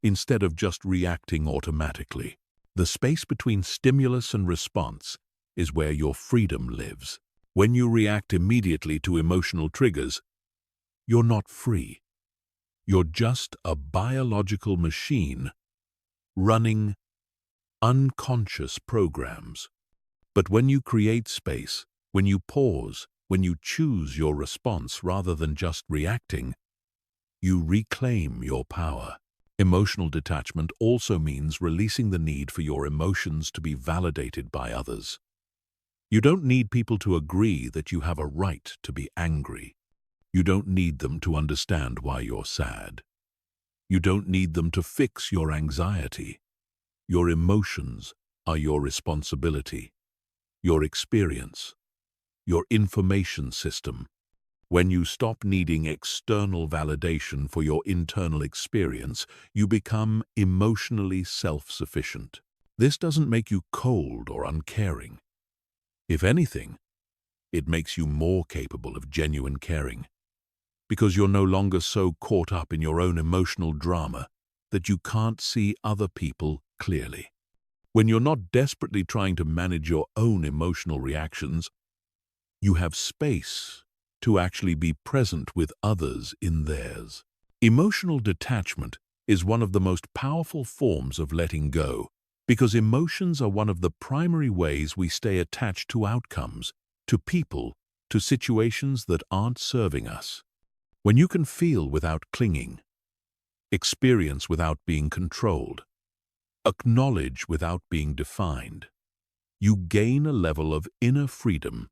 instead of just reacting automatically. The space between stimulus and response is where your freedom lives. When you react immediately to emotional triggers, you're not free. You're just a biological machine running unconscious programs. But when you create space, when you pause, when you choose your response rather than just reacting, you reclaim your power. Emotional detachment also means releasing the need for your emotions to be validated by others. You don't need people to agree that you have a right to be angry. You don't need them to understand why you're sad. You don't need them to fix your anxiety. Your emotions are your responsibility, your experience, your information system. When you stop needing external validation for your internal experience, you become emotionally self-sufficient. This doesn't make you cold or uncaring. If anything, it makes you more capable of genuine caring, because you're no longer so caught up in your own emotional drama that you can't see other people clearly. When you're not desperately trying to manage your own emotional reactions, you have space to actually be present with others in theirs. Emotional detachment is one of the most powerful forms of letting go, because emotions are one of the primary ways we stay attached to outcomes, to people, to situations that aren't serving us. When you can feel without clinging, experience without being controlled, acknowledge without being defined, you gain a level of inner freedom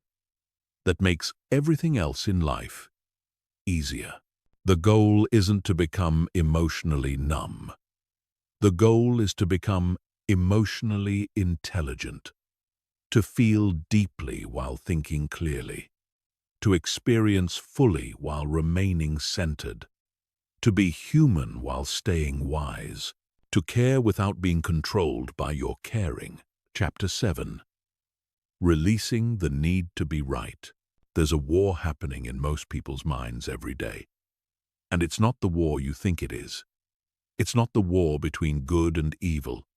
that makes everything else in life easier. The goal isn't to become emotionally numb. The goal is to become emotionally intelligent, to feel deeply while thinking clearly, to experience fully while remaining centered, to be human while staying wise, to care without being controlled by your caring. Chapter 7. Releasing the need to be right. There's a war happening in most people's minds every day. And it's not the war you think it is. It's not the war between good and evil,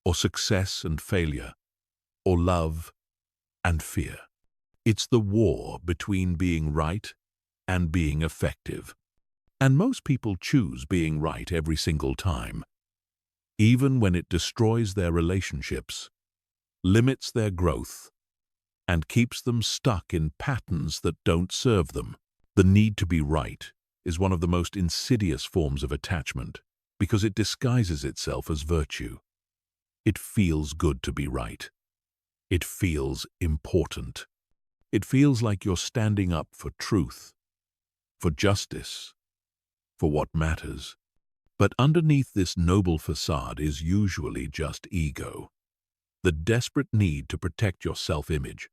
or success and failure, or love and fear. It's the war between being right and being effective. And most people choose being right every single time, even when it destroys their relationships, limits their growth, and keeps them stuck in patterns that don't serve them. The need to be right is one of the most insidious forms of attachment because it disguises itself as virtue. It feels good to be right. It feels important. It feels like you're standing up for truth, for justice, for what matters. But underneath this noble facade is usually just ego. The desperate need to protect your self-image,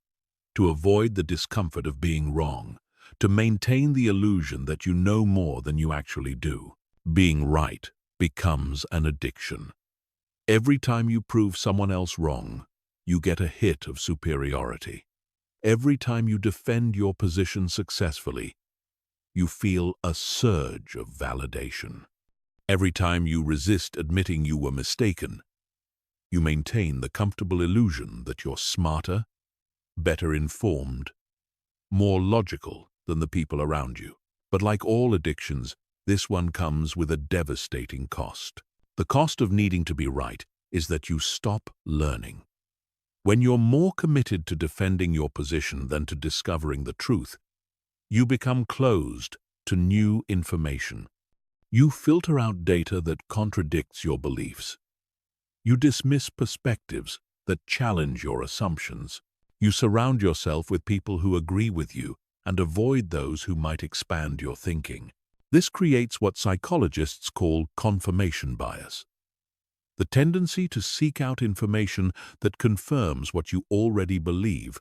to avoid the discomfort of being wrong, to maintain the illusion that you know more than you actually do. Being right becomes an addiction. Every time you prove someone else wrong, you get a hit of superiority. Every time you defend your position successfully, you feel a surge of validation. Every time you resist admitting you were mistaken, you maintain the comfortable illusion that you're smarter, better informed, more logical than the people around you. But like all addictions, this one comes with a devastating cost. The cost of needing to be right is that you stop learning. When you're more committed to defending your position than to discovering the truth, you become closed to new information. You filter out data that contradicts your beliefs. You dismiss perspectives that challenge your assumptions. You surround yourself with people who agree with you and avoid those who might expand your thinking. This creates what psychologists call confirmation bias, the tendency to seek out information that confirms what you already believe,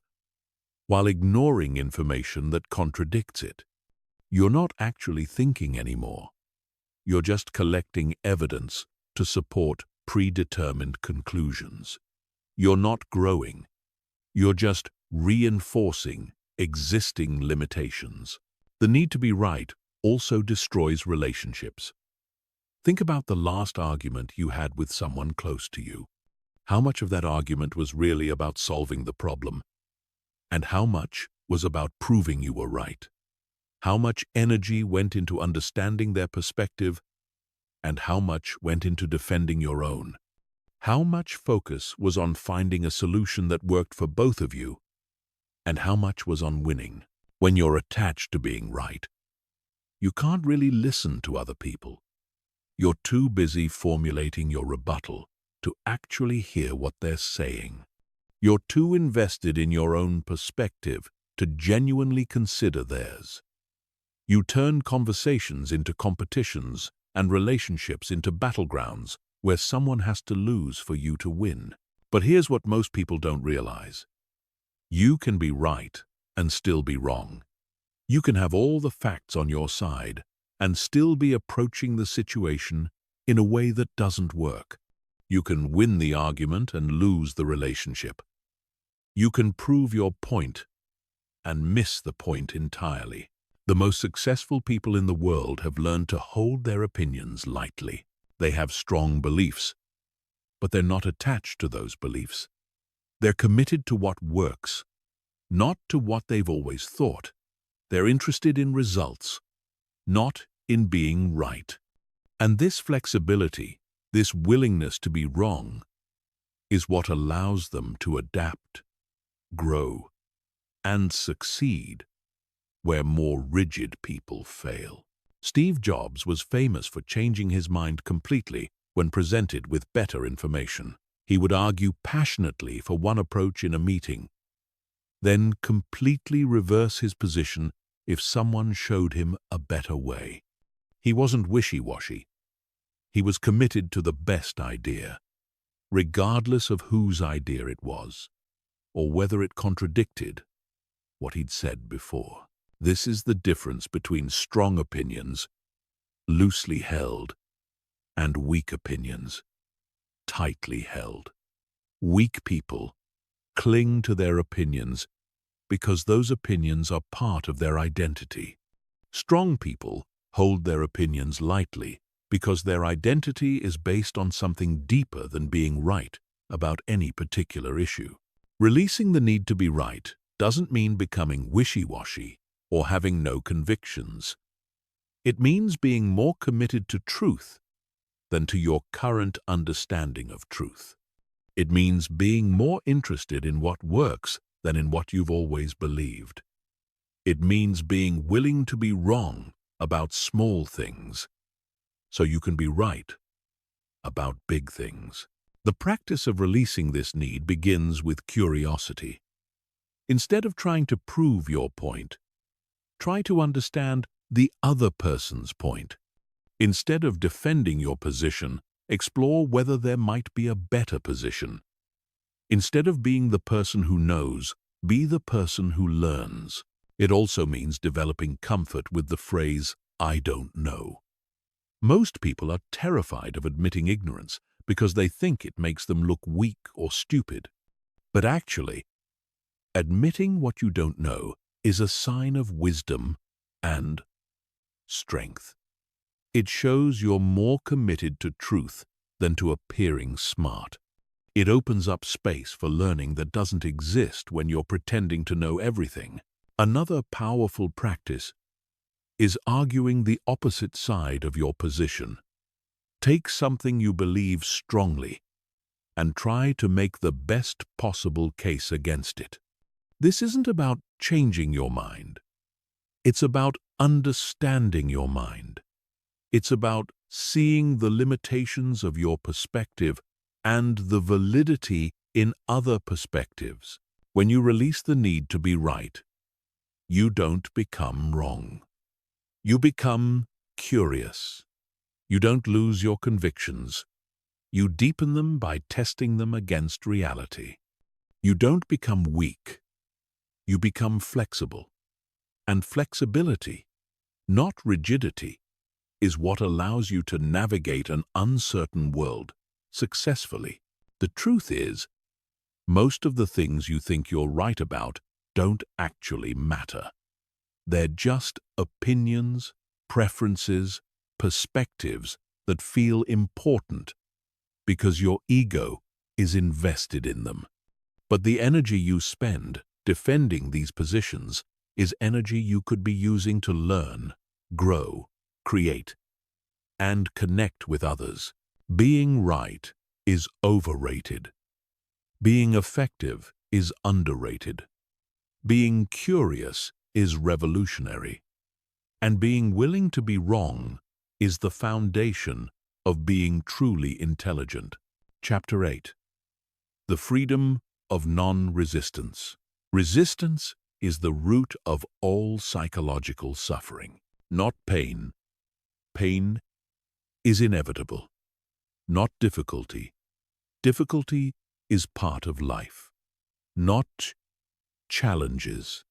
while ignoring information that contradicts it. You're not actually thinking anymore. You're just collecting evidence to support predetermined conclusions. You're not growing. You're just reinforcing existing limitations. The need to be right also destroys relationships. Think about the last argument you had with someone close to you. How much of that argument was really about solving the problem? And how much was about proving you were right? How much energy went into understanding their perspective, and how much went into defending your own? How much focus was on finding a solution that worked for both of you, and how much was on winning? When you're attached to being right, you can't really listen to other people. You're too busy formulating your rebuttal to actually hear what they're saying. You're too invested in your own perspective to genuinely consider theirs. You turn conversations into competitions and relationships into battlegrounds where someone has to lose for you to win. But here's what most people don't realize. You can be right and still be wrong. You can have all the facts on your side and still be approaching the situation in a way that doesn't work. You can win the argument and lose the relationship. You can prove your point and miss the point entirely. The most successful people in the world have learned to hold their opinions lightly. They have strong beliefs, but they're not attached to those beliefs. They're committed to what works, not to what they've always thought. They're interested in results, not in being right. And this flexibility, this willingness to be wrong, is what allows them to adapt, grow, and succeed where more rigid people fail. Steve Jobs was famous for changing his mind completely when presented with better information. He would argue passionately for one approach in a meeting, then completely reverse his position if someone showed him a better way. He wasn't wishy-washy. He was committed to the best idea, regardless of whose idea it was, or whether it contradicted what he'd said before. This is the difference between strong opinions, loosely held, and weak opinions, tightly held. Weak people cling to their opinions because those opinions are part of their identity. Strong people hold their opinions lightly because their identity is based on something deeper than being right about any particular issue. Releasing the need to be right doesn't mean becoming wishy-washy or having no convictions. It means being more committed to truth than to your current understanding of truth. It means being more interested in what works than in what you've always believed. It means being willing to be wrong about small things so you can be right about big things. The practice of releasing this need begins with curiosity. Instead of trying to prove your point, try to understand the other person's point. Instead of defending your position, explore whether there might be a better position. Instead of being the person who knows, be the person who learns. It also means developing comfort with the phrase, "I don't know." Most people are terrified of admitting ignorance because they think it makes them look weak or stupid. But actually, admitting what you don't know is a sign of wisdom and strength. It shows you're more committed to truth than to appearing smart. It opens up space for learning that doesn't exist when you're pretending to know everything. Another powerful practice is arguing the opposite side of your position. Take something you believe strongly and try to make the best possible case against it. This isn't about changing your mind. It's about understanding your mind. It's about seeing the limitations of your perspective and the validity in other perspectives. When you release the need to be right, you don't become wrong. You become curious. You don't lose your convictions. You deepen them by testing them against reality. You don't become weak. You become flexible. And flexibility, not rigidity, is what allows you to navigate an uncertain world successfully. The truth is, most of the things you think you're right about don't actually matter. They're just opinions, preferences, perspectives that feel important because your ego is invested in them. But the energy you spend defending these positions is energy you could be using to learn, grow, create, and connect with others. Being right is overrated. Being effective is underrated. Being curious is revolutionary. And being willing to be wrong is the foundation of being truly intelligent. Chapter 8. The freedom of non-resistance. Resistance is the root of all psychological suffering, not pain. Pain is inevitable, not difficulty. Difficulty is part of life, not challenges.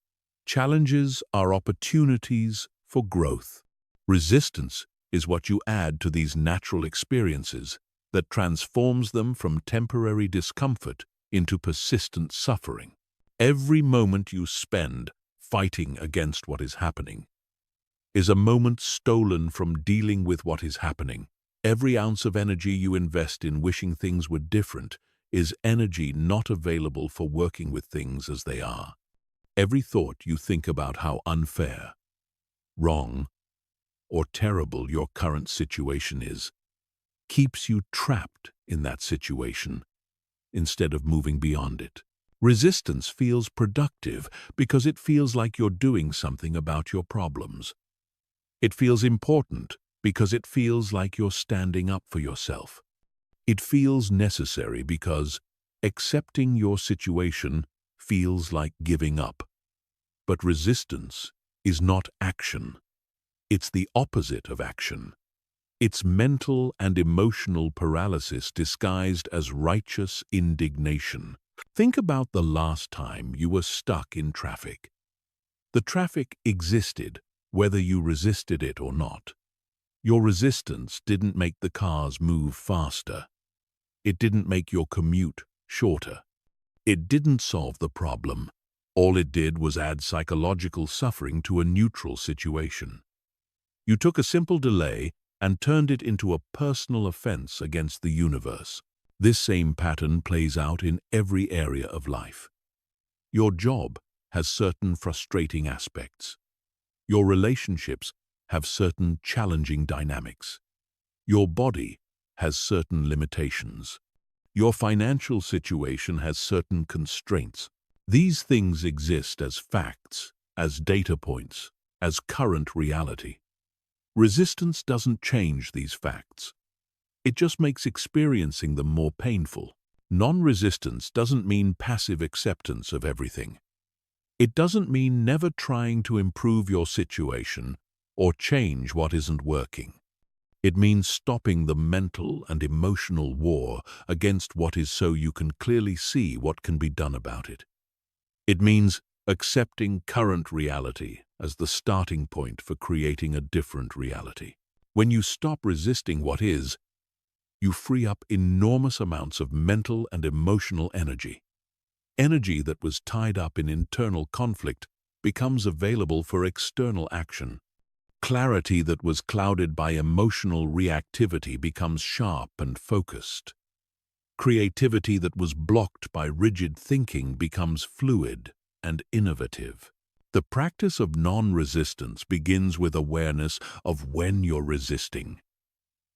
Challenges are opportunities for growth. Resistance is what you add to these natural experiences that transforms them from temporary discomfort into persistent suffering. Every moment you spend fighting against what is happening is a moment stolen from dealing with what is happening. Every ounce of energy you invest in wishing things were different is energy not available for working with things as they are. Every thought you think about how unfair, wrong, or terrible your current situation is keeps you trapped in that situation instead of moving beyond it. Resistance feels productive because it feels like you're doing something about your problems. It feels important because it feels like you're standing up for yourself. It feels necessary because accepting your situation feels like giving up. But resistance is not action. It's the opposite of action. It's mental and emotional paralysis disguised as righteous indignation. Think about the last time you were stuck in traffic. The traffic existed whether you resisted it or not. Your resistance didn't make the cars move faster. It didn't make your commute shorter. It didn't solve the problem. All it did was add psychological suffering to a neutral situation. You took a simple delay and turned it into a personal offense against the universe. This same pattern plays out in every area of life. Your job has certain frustrating aspects. Your relationships have certain challenging dynamics. Your body has certain limitations. Your financial situation has certain constraints. These things exist as facts, as data points, as current reality. Resistance doesn't change these facts. It just makes experiencing them more painful. Non-resistance doesn't mean passive acceptance of everything. It doesn't mean never trying to improve your situation or change what isn't working. It means stopping the mental and emotional war against what is so you can clearly see what can be done about it. It means accepting current reality as the starting point for creating a different reality. When you stop resisting what is, you free up enormous amounts of mental and emotional energy. Energy that was tied up in internal conflict becomes available for external action. Clarity that was clouded by emotional reactivity becomes sharp and focused. Creativity that was blocked by rigid thinking becomes fluid and innovative. The practice of non-resistance begins with awareness of when you're resisting.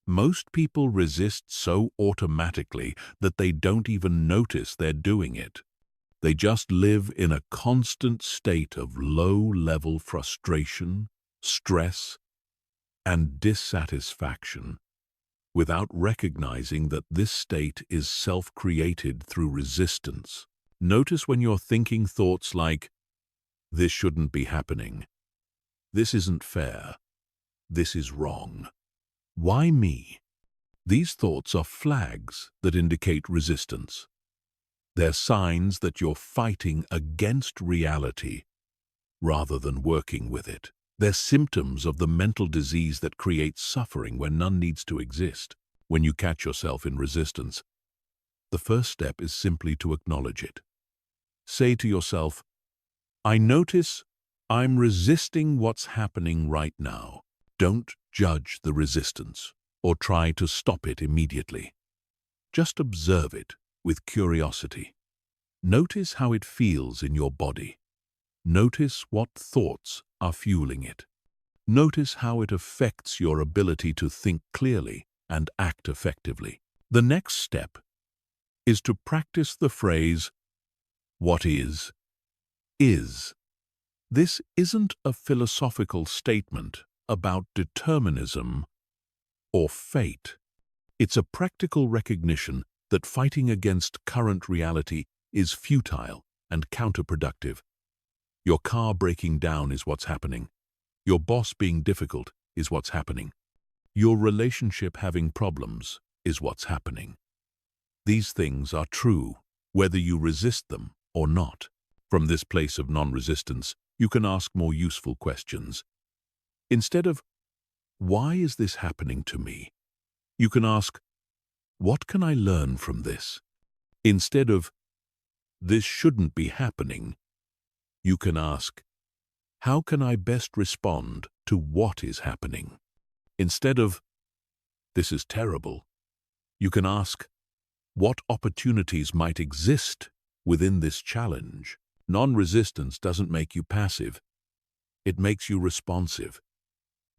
Most people resist so automatically that they don't even notice they're doing it. They just live in a constant state of low-level frustration, stress, and dissatisfaction, without recognizing that this state is self-created through resistance. Notice when you're thinking thoughts like, "This shouldn't be happening. This isn't fair. This is wrong. Why me?" These thoughts are flags that indicate resistance. They're signs that you're fighting against reality rather than working with it. They're symptoms of the mental disease that creates suffering where none needs to exist. When you catch yourself in resistance, the first step is simply to acknowledge it. Say to yourself, "I notice I'm resisting what's happening right now." Don't judge the resistance or try to stop it immediately. Just observe it with curiosity. Notice how it feels in your body. Notice what thoughts are fueling it. Notice how it affects your ability to think clearly and act effectively. The next step is to practice the phrase, "What is, is." This isn't a philosophical statement about determinism or fate. It's a practical recognition that fighting against current reality is futile and counterproductive. Your car breaking down is what's happening. Your boss being difficult is what's happening. Your relationship having problems is what's happening. These things are true, whether you resist them or not. From this place of non-resistance, you can ask more useful questions. Instead of, "Why is this happening to me?" you can ask, "What can I learn from this?" Instead of, "This shouldn't be happening," you can ask, "How can I best respond to what is happening?" Instead of, "This is terrible," you can ask, "What opportunities might exist within this challenge?" Non-resistance doesn't make you passive. It makes you responsive.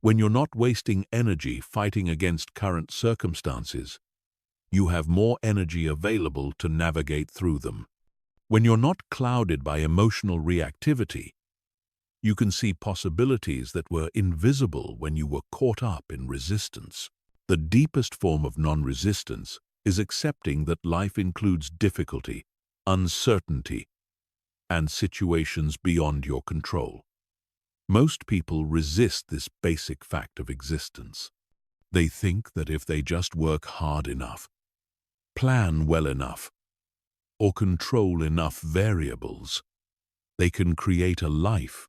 When you're not wasting energy fighting against current circumstances, you have more energy available to navigate through them. When you're not clouded by emotional reactivity, you can see possibilities that were invisible when you were caught up in resistance. The deepest form of non-resistance is accepting that life includes difficulty, uncertainty, and situations beyond your control. Most people resist this basic fact of existence. They think that if they just work hard enough, plan well enough, or control enough variables, they can create a life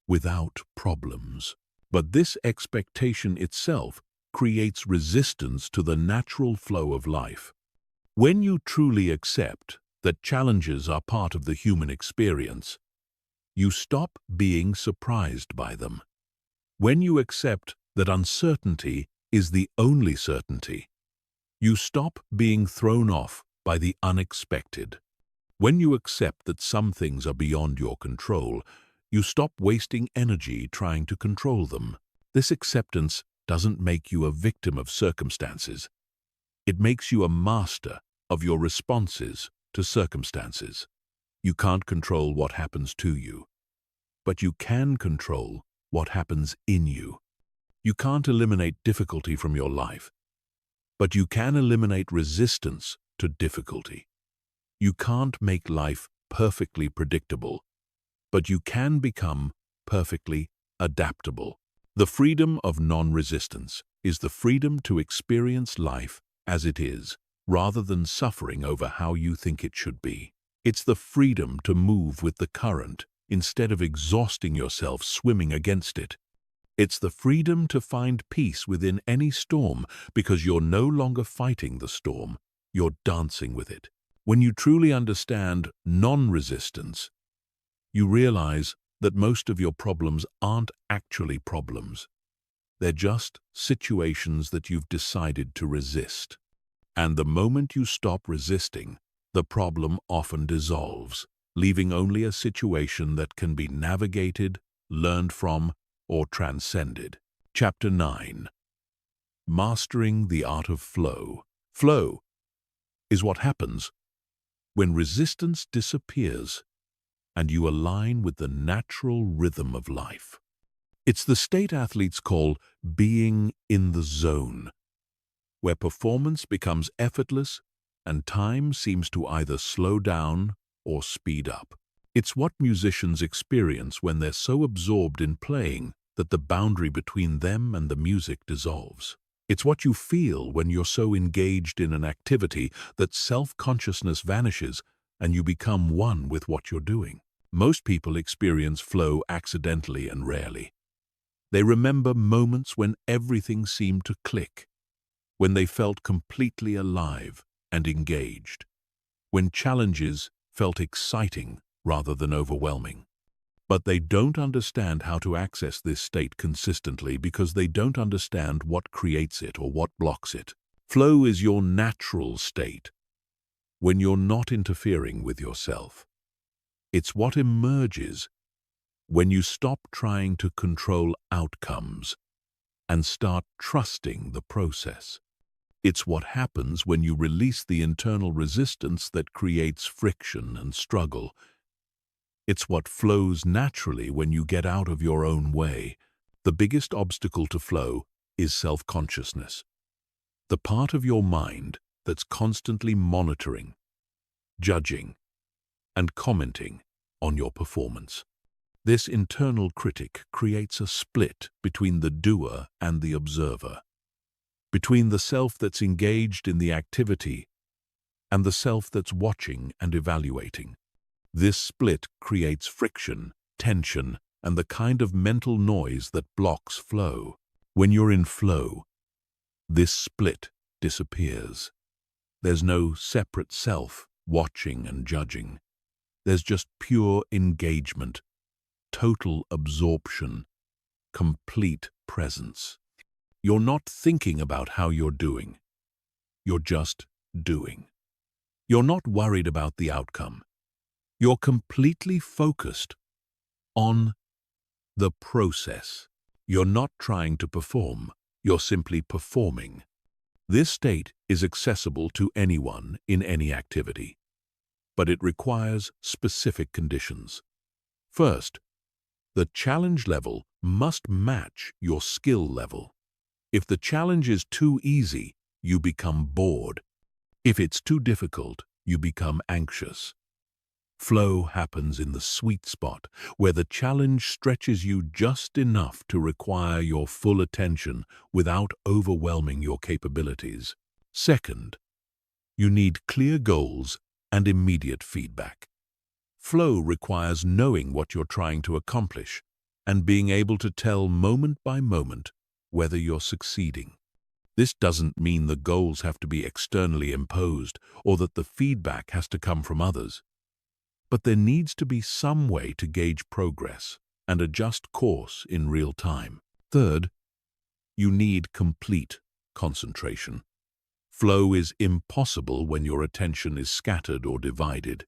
without problems. But this expectation itself creates resistance to the natural flow of life. When you truly accept that challenges are part of the human experience, you stop being surprised by them. When you accept that uncertainty is the only certainty. You stop being thrown off by the unexpected. When you accept that some things are beyond your control, you stop wasting energy trying to control them. This acceptance doesn't make you a victim of circumstances. It makes you a master of your responses to circumstances. You can't control what happens to you, but you can control what happens in you. You can't eliminate difficulty from your life, but you can eliminate resistance to difficulty. You can't make life perfectly predictable, but you can become perfectly adaptable. The freedom of non-resistance is the freedom to experience life as it is, rather than suffering over how you think it should be. It's the freedom to move with the current instead of exhausting yourself swimming against it. It's the freedom to find peace within any storm because you're no longer fighting the storm, you're dancing with it. When you truly understand non-resistance, you realize that most of your problems aren't actually problems. They're just situations that you've decided to resist. And the moment you stop resisting, the problem often dissolves, leaving only a situation that can be navigated, learned from, or transcended. Chapter 9. Mastering the Art of Flow. Flow is what happens when resistance disappears and you align with the natural rhythm of life. It's the state athletes call being in the zone, where performance becomes effortless and time seems to either slow down or speed up. It's what musicians experience when they're so absorbed in playing that the boundary between them and the music dissolves. It's what you feel when you're so engaged in an activity that self-consciousness vanishes and you become one with what you're doing. Most people experience flow accidentally and rarely. They remember moments when everything seemed to click, when they felt completely alive and engaged, when challenges felt exciting rather than overwhelming. But they don't understand how to access this state consistently because they don't understand what creates it or what blocks it. Flow is your natural state, when you're not interfering with yourself. It's what emerges when you stop trying to control outcomes and start trusting the process. It's what happens when you release the internal resistance that creates friction and struggle. It's what flows naturally when you get out of your own way. The biggest obstacle to flow is self-consciousness, the part of your mind that's constantly monitoring, judging, and commenting on your performance. This internal critic creates a split between the doer and the observer, between the self that's engaged in the activity and the self that's watching and evaluating. This split creates friction, tension, and the kind of mental noise that blocks flow. When you're in flow, this split disappears. There's no separate self watching and judging. There's just pure engagement, total absorption, complete presence. You're not thinking about how you're doing. You're just doing. You're not worried about the outcome. You're completely focused on the process. You're not trying to perform. You're simply performing. This state is accessible to anyone in any activity, but it requires specific conditions. First, the challenge level must match your skill level. If the challenge is too easy, you become bored. If it's too difficult, you become anxious. Flow happens in the sweet spot, where the challenge stretches you just enough to require your full attention without overwhelming your capabilities. Second, you need clear goals and immediate feedback. Flow requires knowing what you're trying to accomplish and being able to tell moment by moment whether you're succeeding. This doesn't mean the goals have to be externally imposed or that the feedback has to come from others. But there needs to be some way to gauge progress and adjust course in real time. Third, You need complete concentration. Flow is impossible when your attention is scattered or divided.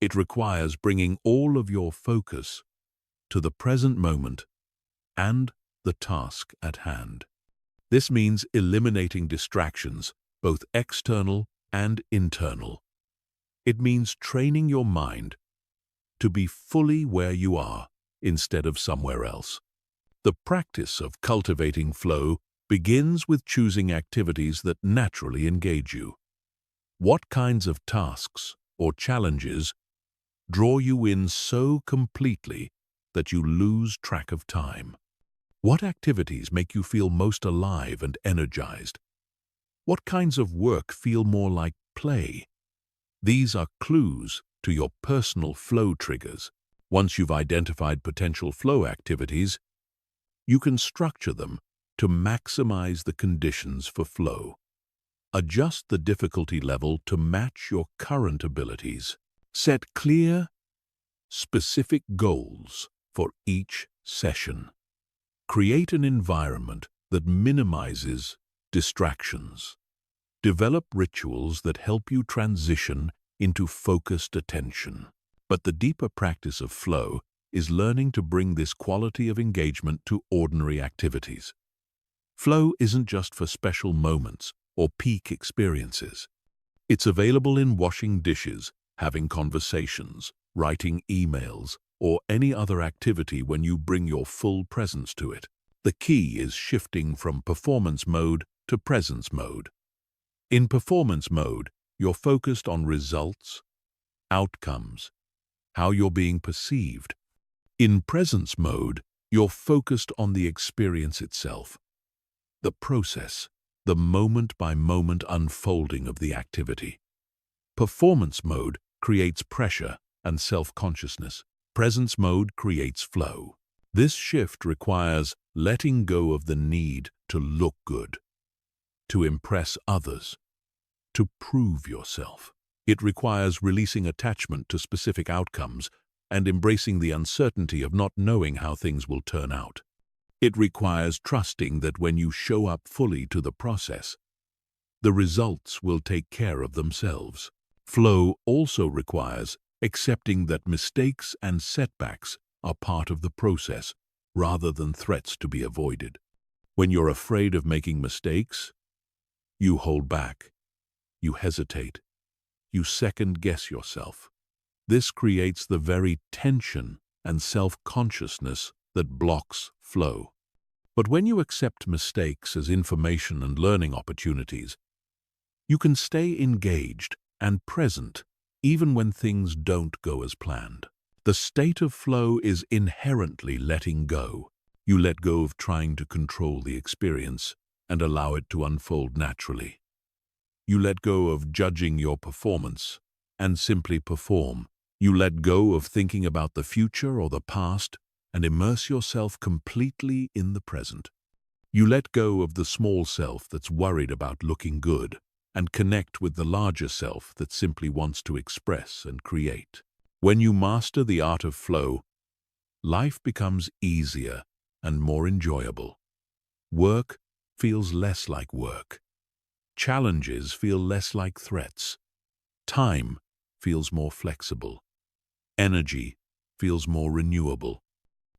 It requires bringing all of your focus to the present moment and the task at hand. This means eliminating distractions, both external and internal. It means training your mind to be fully where you are instead of somewhere else. The practice of cultivating flow begins with choosing activities that naturally engage you. What kinds of tasks or challenges draw you in so completely that you lose track of time? What activities make you feel most alive and energized? What kinds of work feel more like play? These are clues to your personal flow triggers. Once you've identified potential flow activities, you can structure them to maximize the conditions for flow. Adjust the difficulty level to match your current abilities. Set clear, specific goals for each session. Create an environment that minimizes distractions. Develop rituals that help you transition into focused attention. But the deeper practice of flow is learning to bring this quality of engagement to ordinary activities. Flow isn't just for special moments or peak experiences. It's available in washing dishes, having conversations, writing emails, or any other activity when you bring your full presence to it. The key is shifting from performance mode to presence mode. In performance mode, you're focused on results, outcomes, how you're being perceived. In presence mode, you're focused on the experience itself, the process, the moment-by-moment unfolding of the activity. Performance mode creates pressure and self-consciousness. Presence mode creates flow. This shift requires letting go of the need to look good, to impress others, to prove yourself. It requires releasing attachment to specific outcomes and embracing the uncertainty of not knowing how things will turn out. It requires trusting that when you show up fully to the process, the results will take care of themselves. Flow also requires accepting that mistakes and setbacks are part of the process rather than threats to be avoided. When you're afraid of making mistakes, you hold back, you hesitate, you second-guess yourself. This creates the very tension and self-consciousness that blocks flow. But when you accept mistakes as information and learning opportunities, you can stay engaged and present even when things don't go as planned. The state of flow is inherently letting go. You let go of trying to control the experience and allow it to unfold naturally. You let go of judging your performance and simply perform. You let go of thinking about the future or the past and immerse yourself completely in the present. You let go of the small self that's worried about looking good and connect with the larger self that simply wants to express and create. When you master the art of flow, life becomes easier and more enjoyable. Work feels less like work. Challenges feel less like threats. Time feels more flexible. Energy feels more renewable.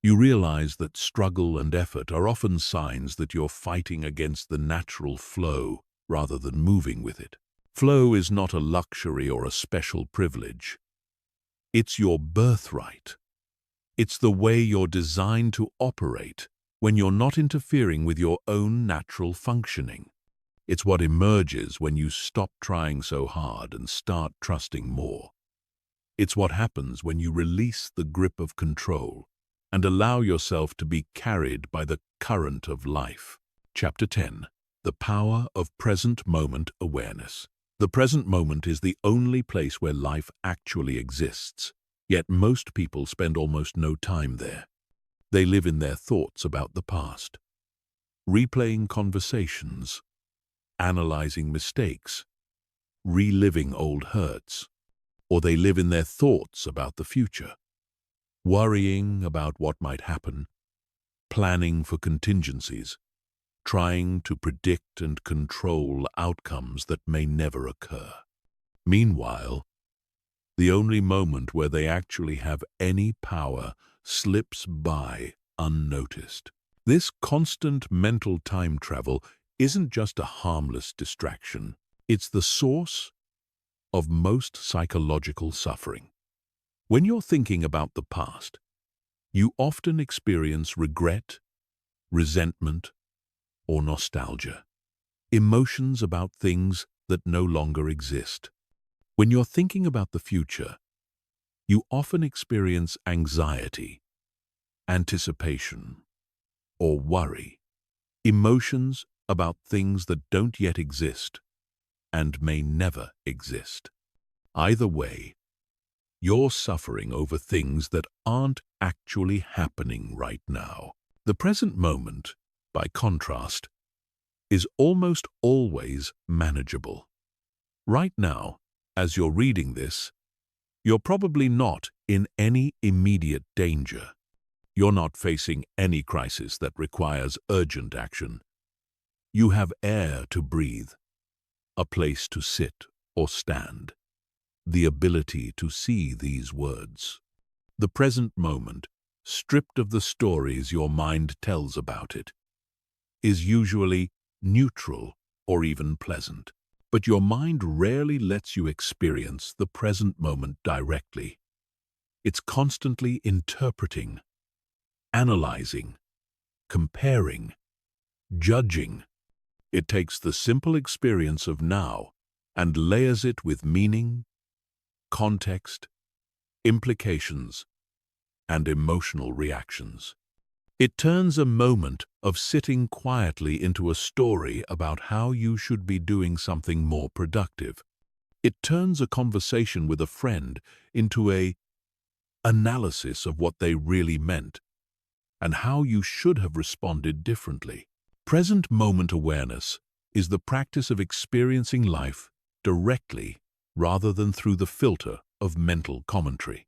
You realize that struggle and effort are often signs that you're fighting against the natural flow rather than moving with it. Flow is not a luxury or a special privilege. It's your birthright. It's the way you're designed to operate when you're not interfering with your own natural functioning. It's what emerges when you stop trying so hard and start trusting more. It's what happens when you release the grip of control and allow yourself to be carried by the current of life. Chapter 10. The Power of Present Moment Awareness. The present moment is the only place where life actually exists, yet most people spend almost no time there. They live in their thoughts about the past, replaying conversations, analyzing mistakes, reliving old hurts, or they live in their thoughts about the future, worrying about what might happen, planning for contingencies, trying to predict and control outcomes that may never occur. Meanwhile, the only moment where they actually have any power slips by unnoticed. This constant mental time travel isn't just a harmless distraction. It's the source of most psychological suffering. When you're thinking about the past, you often experience regret, resentment, or nostalgia, emotions about things that no longer exist. When you're thinking about the future, you often experience anxiety, anticipation, or worry, emotions about things that don't yet exist and may never exist. Either way, you're suffering over things that aren't actually happening right now. The present moment, by contrast, is almost always manageable. Right now, as you're reading this, you're probably not in any immediate danger. You're not facing any crisis that requires urgent action. You have air to breathe, a place to sit or stand, the ability to see these words. The present moment, stripped of the stories your mind tells about it, is usually neutral or even pleasant. But your mind rarely lets you experience the present moment directly. It's constantly interpreting, analyzing, comparing, judging. It takes the simple experience of now and layers it with meaning, context, implications, and emotional reactions. It turns a moment of sitting quietly into a story about how you should be doing something more productive. It turns a conversation with a friend into an analysis of what they really meant and how you should have responded differently. Present moment awareness is the practice of experiencing life directly rather than through the filter of mental commentary.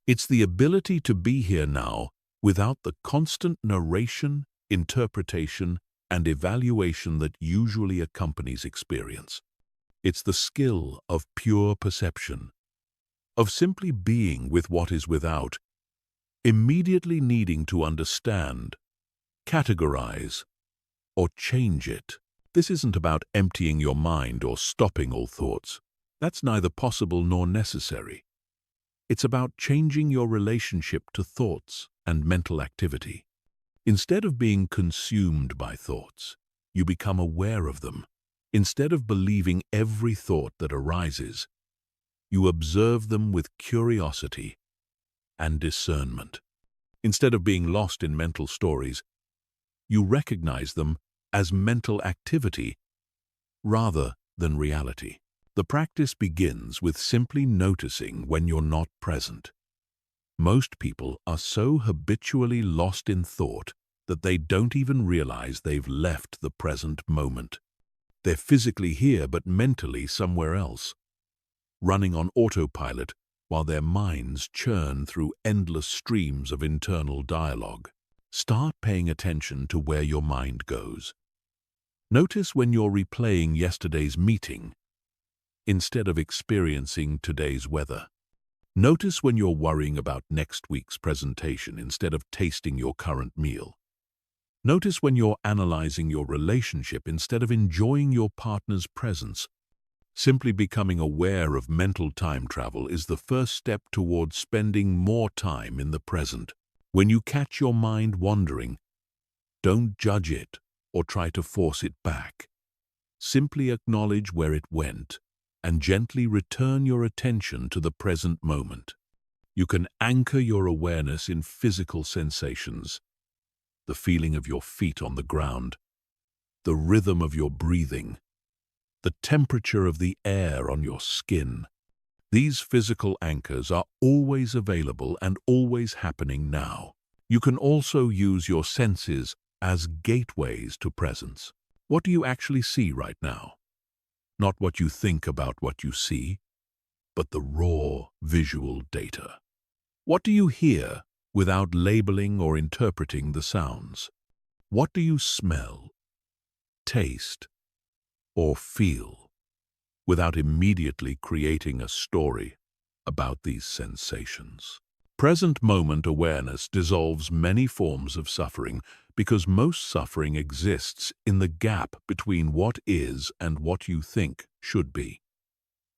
It's the ability to be here now without the constant narration, interpretation, and evaluation that usually accompanies experience. It's the skill of pure perception, of simply being with what is without, immediately needing to understand, categorize, or change it. This isn't about emptying your mind or stopping all thoughts. That's neither possible nor necessary. It's about changing your relationship to thoughts and mental activity. Instead of being consumed by thoughts, you become aware of them. Instead of believing every thought that arises, you observe them with curiosity and discernment. Instead of being lost in mental stories, you recognize them as mental activity rather than reality. The practice begins with simply noticing when you're not present. Most people are so habitually lost in thought that they don't even realize they've left the present moment. They're physically here but mentally somewhere else, running on autopilot while their minds churn through endless streams of internal dialogue. Start paying attention to where your mind goes. Notice when you're replaying yesterday's meeting instead of experiencing today's weather. Notice when you're worrying about next week's presentation instead of tasting your current meal. Notice when you're analyzing your relationship instead of enjoying your partner's presence. Simply becoming aware of mental time travel is the first step towards spending more time in the present. When you catch your mind wandering, don't judge it or try to force it back. Simply acknowledge where it went and gently return your attention to the present moment. You can anchor your awareness in physical sensations, the feeling of your feet on the ground, the rhythm of your breathing, the temperature of the air on your skin. These physical anchors are always available and always happening now. You can also use your senses as gateways to presence. What do you actually see right now? Not what you think about what you see, but the raw visual data. What do you hear without labeling or interpreting the sounds? What do you smell taste, or feel, without immediately creating a story about these sensations. Present moment awareness dissolves many forms of suffering because most suffering exists in the gap between what is and what you think should be.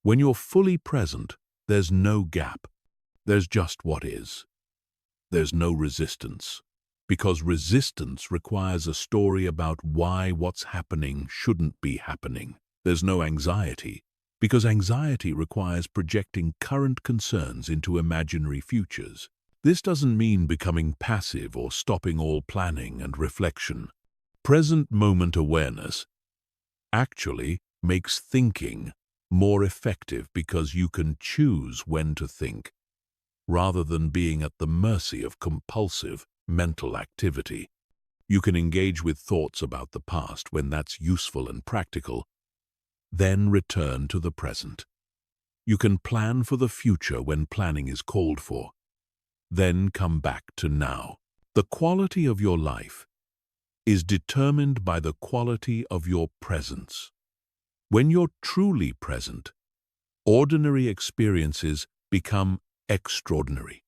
When you're fully present, there's no gap. There's just what is. There's no resistance, because resistance requires a story about why what's happening shouldn't be happening. There's no anxiety, because anxiety requires projecting current concerns into imaginary futures. This doesn't mean becoming passive or stopping all planning and reflection. Present moment awareness actually makes thinking more effective because you can choose when to think, rather than being at the mercy of compulsive mental activity. You can engage with thoughts about the past when that's useful and practical, then return to the present. You can plan for the future when planning is called for, then come back to now. The quality of your life is determined by the quality of your presence. When you're truly present, ordinary experiences become extraordinary.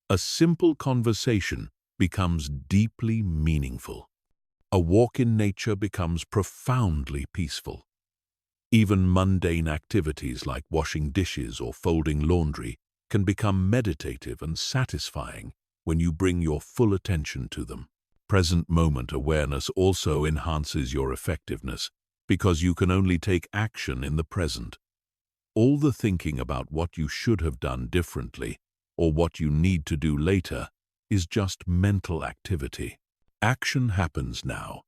A simple conversation becomes deeply meaningful. A walk in nature becomes profoundly peaceful. Even mundane activities like washing dishes or folding laundry can become meditative and satisfying when you bring your full attention to them. Present moment awareness also enhances your effectiveness because you can only take action in the present. All the thinking about what you should have done differently or what you need to do later is just mental activity. Action happens now.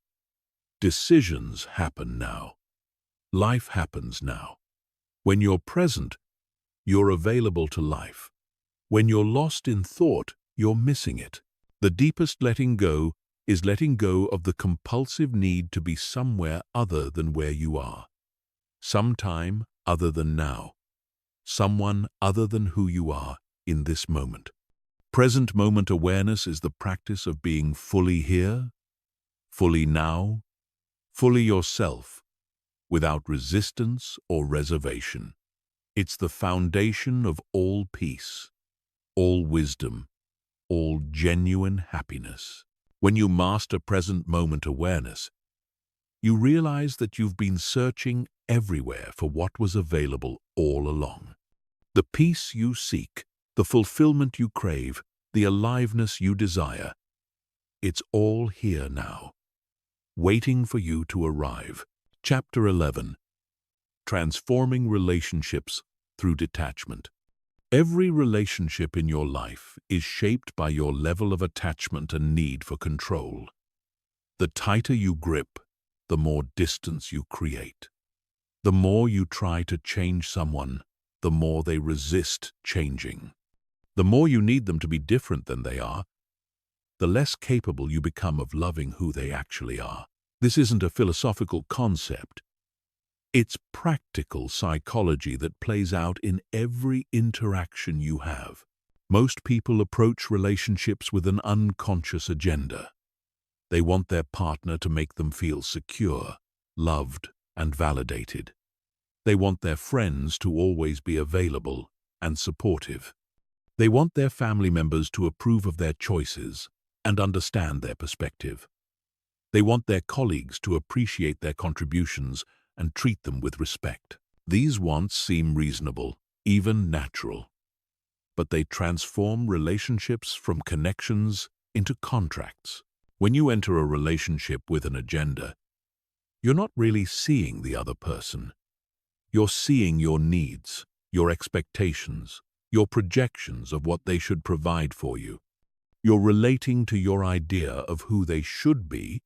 Decisions happen now. Life happens now. When you're present, you're available to life. When you're lost in thought, you're missing it. The deepest letting go is letting go of the compulsive need to be somewhere other than where you are. Sometime other than now. Someone other than who you are in this moment. Present moment awareness is the practice of being fully here, fully now, fully yourself, without resistance or reservation. It's the foundation of all peace, all wisdom, all genuine happiness. When you master present moment awareness, you realize that you've been searching everywhere for what was available all along. The peace you seek, the fulfillment you crave, the aliveness you desire, it's all here now, waiting for you to arrive. Chapter 11. Transforming relationships through detachment. Every relationship in your life is shaped by your level of attachment and need for control. The tighter you grip, the more distance you create. The more you try to change someone, the more they resist changing. The more you need them to be different than they are, the less capable you become of loving who they actually are. This isn't a philosophical concept. It's practical psychology that plays out in every interaction you have. Most people approach relationships with an unconscious agenda. They want their partner to make them feel secure, loved, and validated. They want their friends to always be available and supportive. They want their family members to approve of their choices and understand their perspective. They want their colleagues to appreciate their contributions and treat them with respect. These wants seem reasonable, even natural. But they transform relationships from connections into contracts. When you enter a relationship with an agenda, you're not really seeing the other person. You're seeing your needs, your expectations, your projections of what they should provide for you. You're relating to your idea of who they should be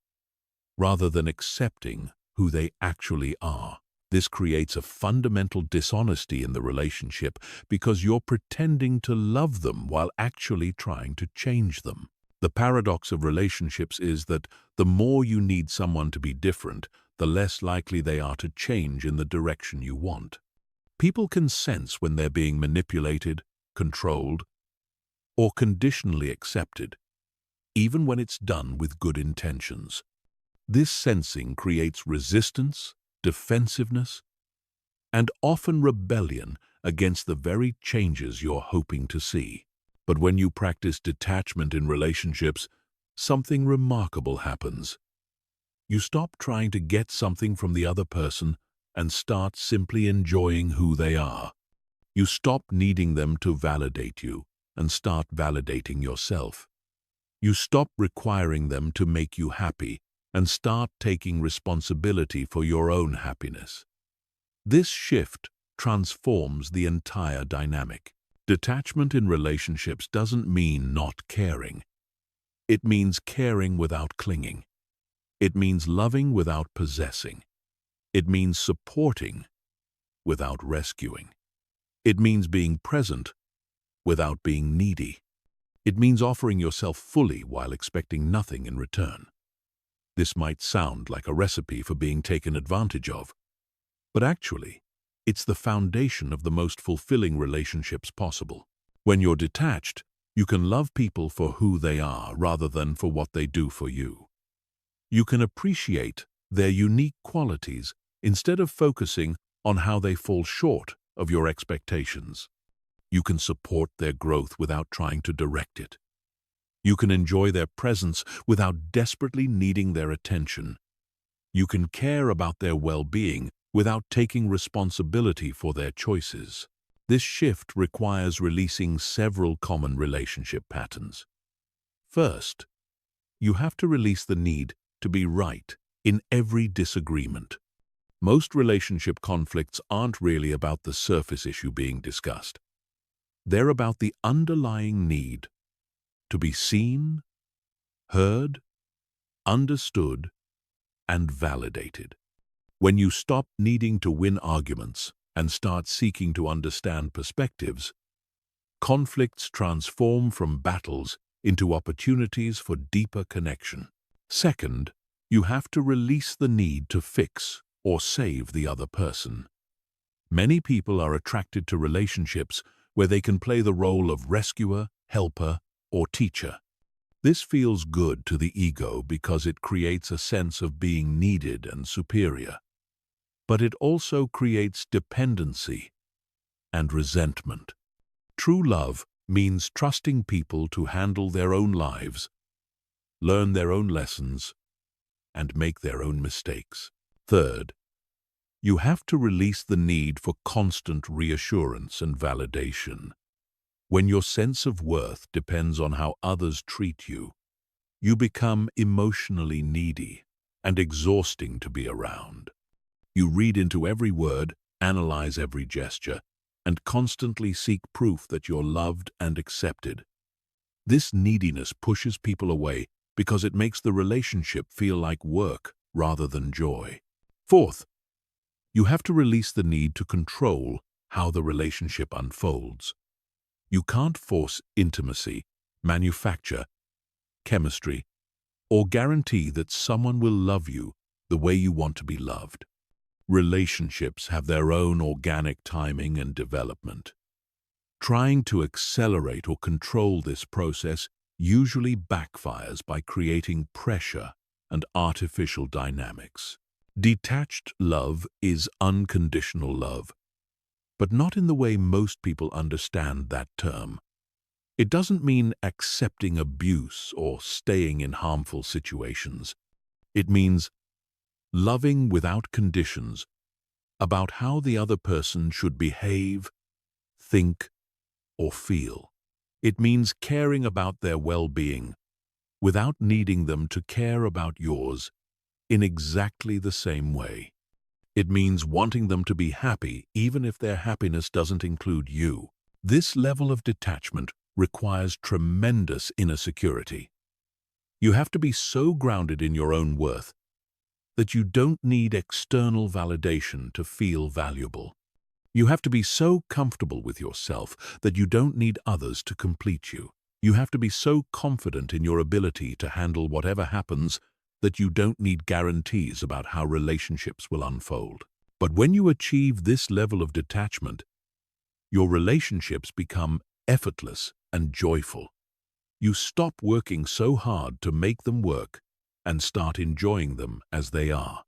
rather than accepting who they actually are. This creates a fundamental dishonesty in the relationship because you're pretending to love them while actually trying to change them. The paradox of relationships is that the more you need someone to be different, the less likely they are to change in the direction you want. People can sense when they're being manipulated, controlled, or conditionally accepted, even when it's done with good intentions. This sensing creates resistance, defensiveness, and often rebellion against the very changes you're hoping to see. But when you practice detachment in relationships, something remarkable happens. You stop trying to get something from the other person and start simply enjoying who they are. You stop needing them to validate you and start validating yourself. You stop requiring them to make you happy and start taking responsibility for your own happiness. This shift transforms the entire dynamic. Detachment in relationships doesn't mean not caring. It means caring without clinging. It means loving without possessing. It means supporting without rescuing. It means being present without being needy. It means offering yourself fully while expecting nothing in return. This might sound like a recipe for being taken advantage of, but actually, it's the foundation of the most fulfilling relationships possible. When you're detached, you can love people for who they are rather than for what they do for you. You can appreciate their unique qualities instead of focusing on how they fall short of your expectations. You can support their growth without trying to direct it. You can enjoy their presence without desperately needing their attention. You can care about their well-being without taking responsibility for their choices. This shift requires releasing several common relationship patterns. First, you have to release the need to be right in every disagreement. Most relationship conflicts aren't really about the surface issue being discussed. They're about the underlying need to be seen, heard, understood, and validated. When you stop needing to win arguments and start seeking to understand perspectives, conflicts transform from battles into opportunities for deeper connection. Second, you have to release the need to fix or save the other person. Many people are attracted to relationships where they can play the role of rescuer, helper, or teacher. This feels good to the ego because it creates a sense of being needed and superior. But it also creates dependency and resentment. True love means trusting people to handle their own lives, learn their own lessons, and make their own mistakes. Third, you have to release the need for constant reassurance and validation. When your sense of worth depends on how others treat you, you become emotionally needy and exhausting to be around. You read into every word, analyze every gesture, and constantly seek proof that you're loved and accepted. This neediness pushes people away because it makes the relationship feel like work rather than joy. Fourth, you have to release the need to control how the relationship unfolds. You can't force intimacy, manufacture chemistry, or guarantee that someone will love you the way you want to be loved. Relationships have their own organic timing and development. Trying to accelerate or control this process usually backfires by creating pressure and artificial dynamics. Detached love is unconditional love, but not in the way most people understand that term. It doesn't mean accepting abuse or staying in harmful situations. It means loving without conditions about how the other person should behave, think, or feel. It means caring about their well-being without needing them to care about yours in exactly the same way. It means wanting them to be happy even if their happiness doesn't include you. This level of detachment requires tremendous inner security. You have to be so grounded in your own worth that you don't need external validation to feel valuable. You have to be so comfortable with yourself that you don't need others to complete you. You have to be so confident in your ability to handle whatever happens that you don't need guarantees about how relationships will unfold. But when you achieve this level of detachment, your relationships become effortless and joyful. You stop working so hard to make them work and start enjoying them as they are.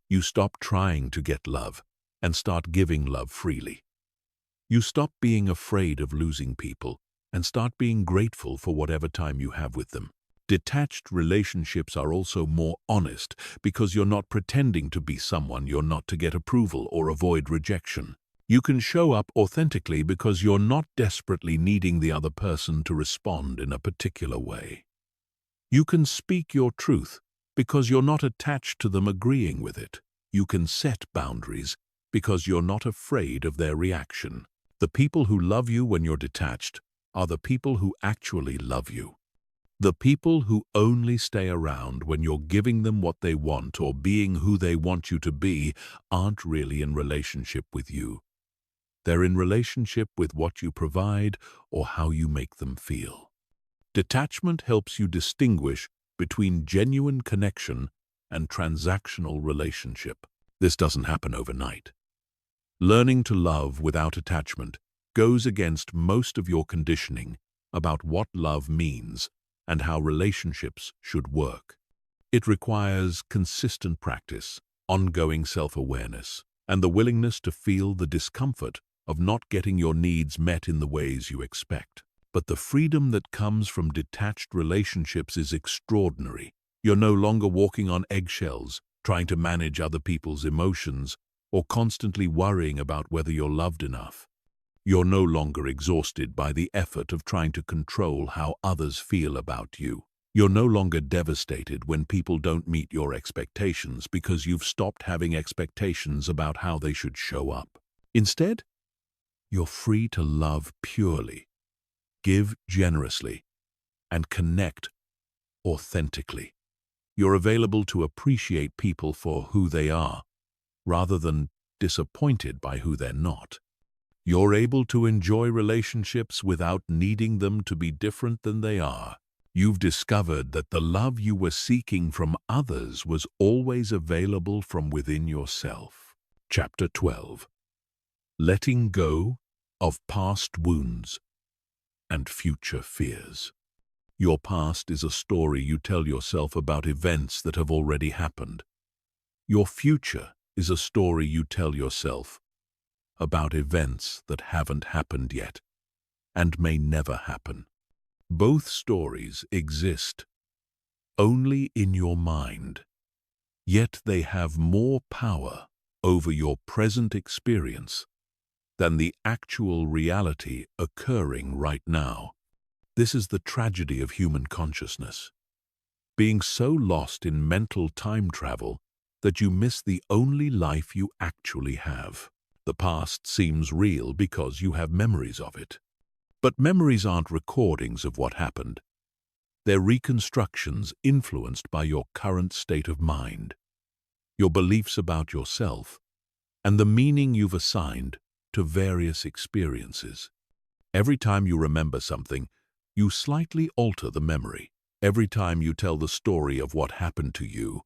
You stop trying to get love and start giving love freely. You stop being afraid of losing people and start being grateful for whatever time you have with them. Detached relationships are also more honest because you're not pretending to be someone you're not to get approval or avoid rejection. You can show up authentically because you're not desperately needing the other person to respond in a particular way. You can speak your truth because you're not attached to them agreeing with it. You can set boundaries because you're not afraid of their reaction. The people who love you when you're detached are the people who actually love you. The people who only stay around when you're giving them what they want or being who they want you to be aren't really in relationship with you. They're in relationship with what you provide or how you make them feel. Detachment helps you distinguish between genuine connection and transactional relationship. This doesn't happen overnight. Learning to love without attachment goes against most of your conditioning about what love means and how relationships should work. It requires consistent practice, ongoing self-awareness, and the willingness to feel the discomfort of not getting your needs met in the ways you expect. But the freedom that comes from detached relationships is extraordinary. You're no longer walking on eggshells, trying to manage other people's emotions, or constantly worrying about whether you're loved enough. You're no longer exhausted by the effort of trying to control how others feel about you. You're no longer devastated when people don't meet your expectations because you've stopped having expectations about how they should show up. Instead, you're free to love purely, give generously, and connect authentically. You're available to appreciate people for who they are, rather than disappointed by who they're not. You're able to enjoy relationships without needing them to be different than they are. You've discovered that the love you were seeking from others was always available from within yourself. Chapter 12. Letting go of past wounds and future fears. Your past is a story you tell yourself about events that have already happened. Your future is a story you tell yourself about events that haven't happened yet and may never happen. Both stories exist only in your mind, yet they have more power over your present experience than the actual reality occurring right now. This is the tragedy of human consciousness, being so lost in mental time travel that you miss the only life you actually have. The past seems real because you have memories of it. But memories aren't recordings of what happened. They're reconstructions influenced by your current state of mind, your beliefs about yourself, and the meaning you've assigned to various experiences. Every time you remember something, you slightly alter the memory. Every time you tell the story of what happened to you,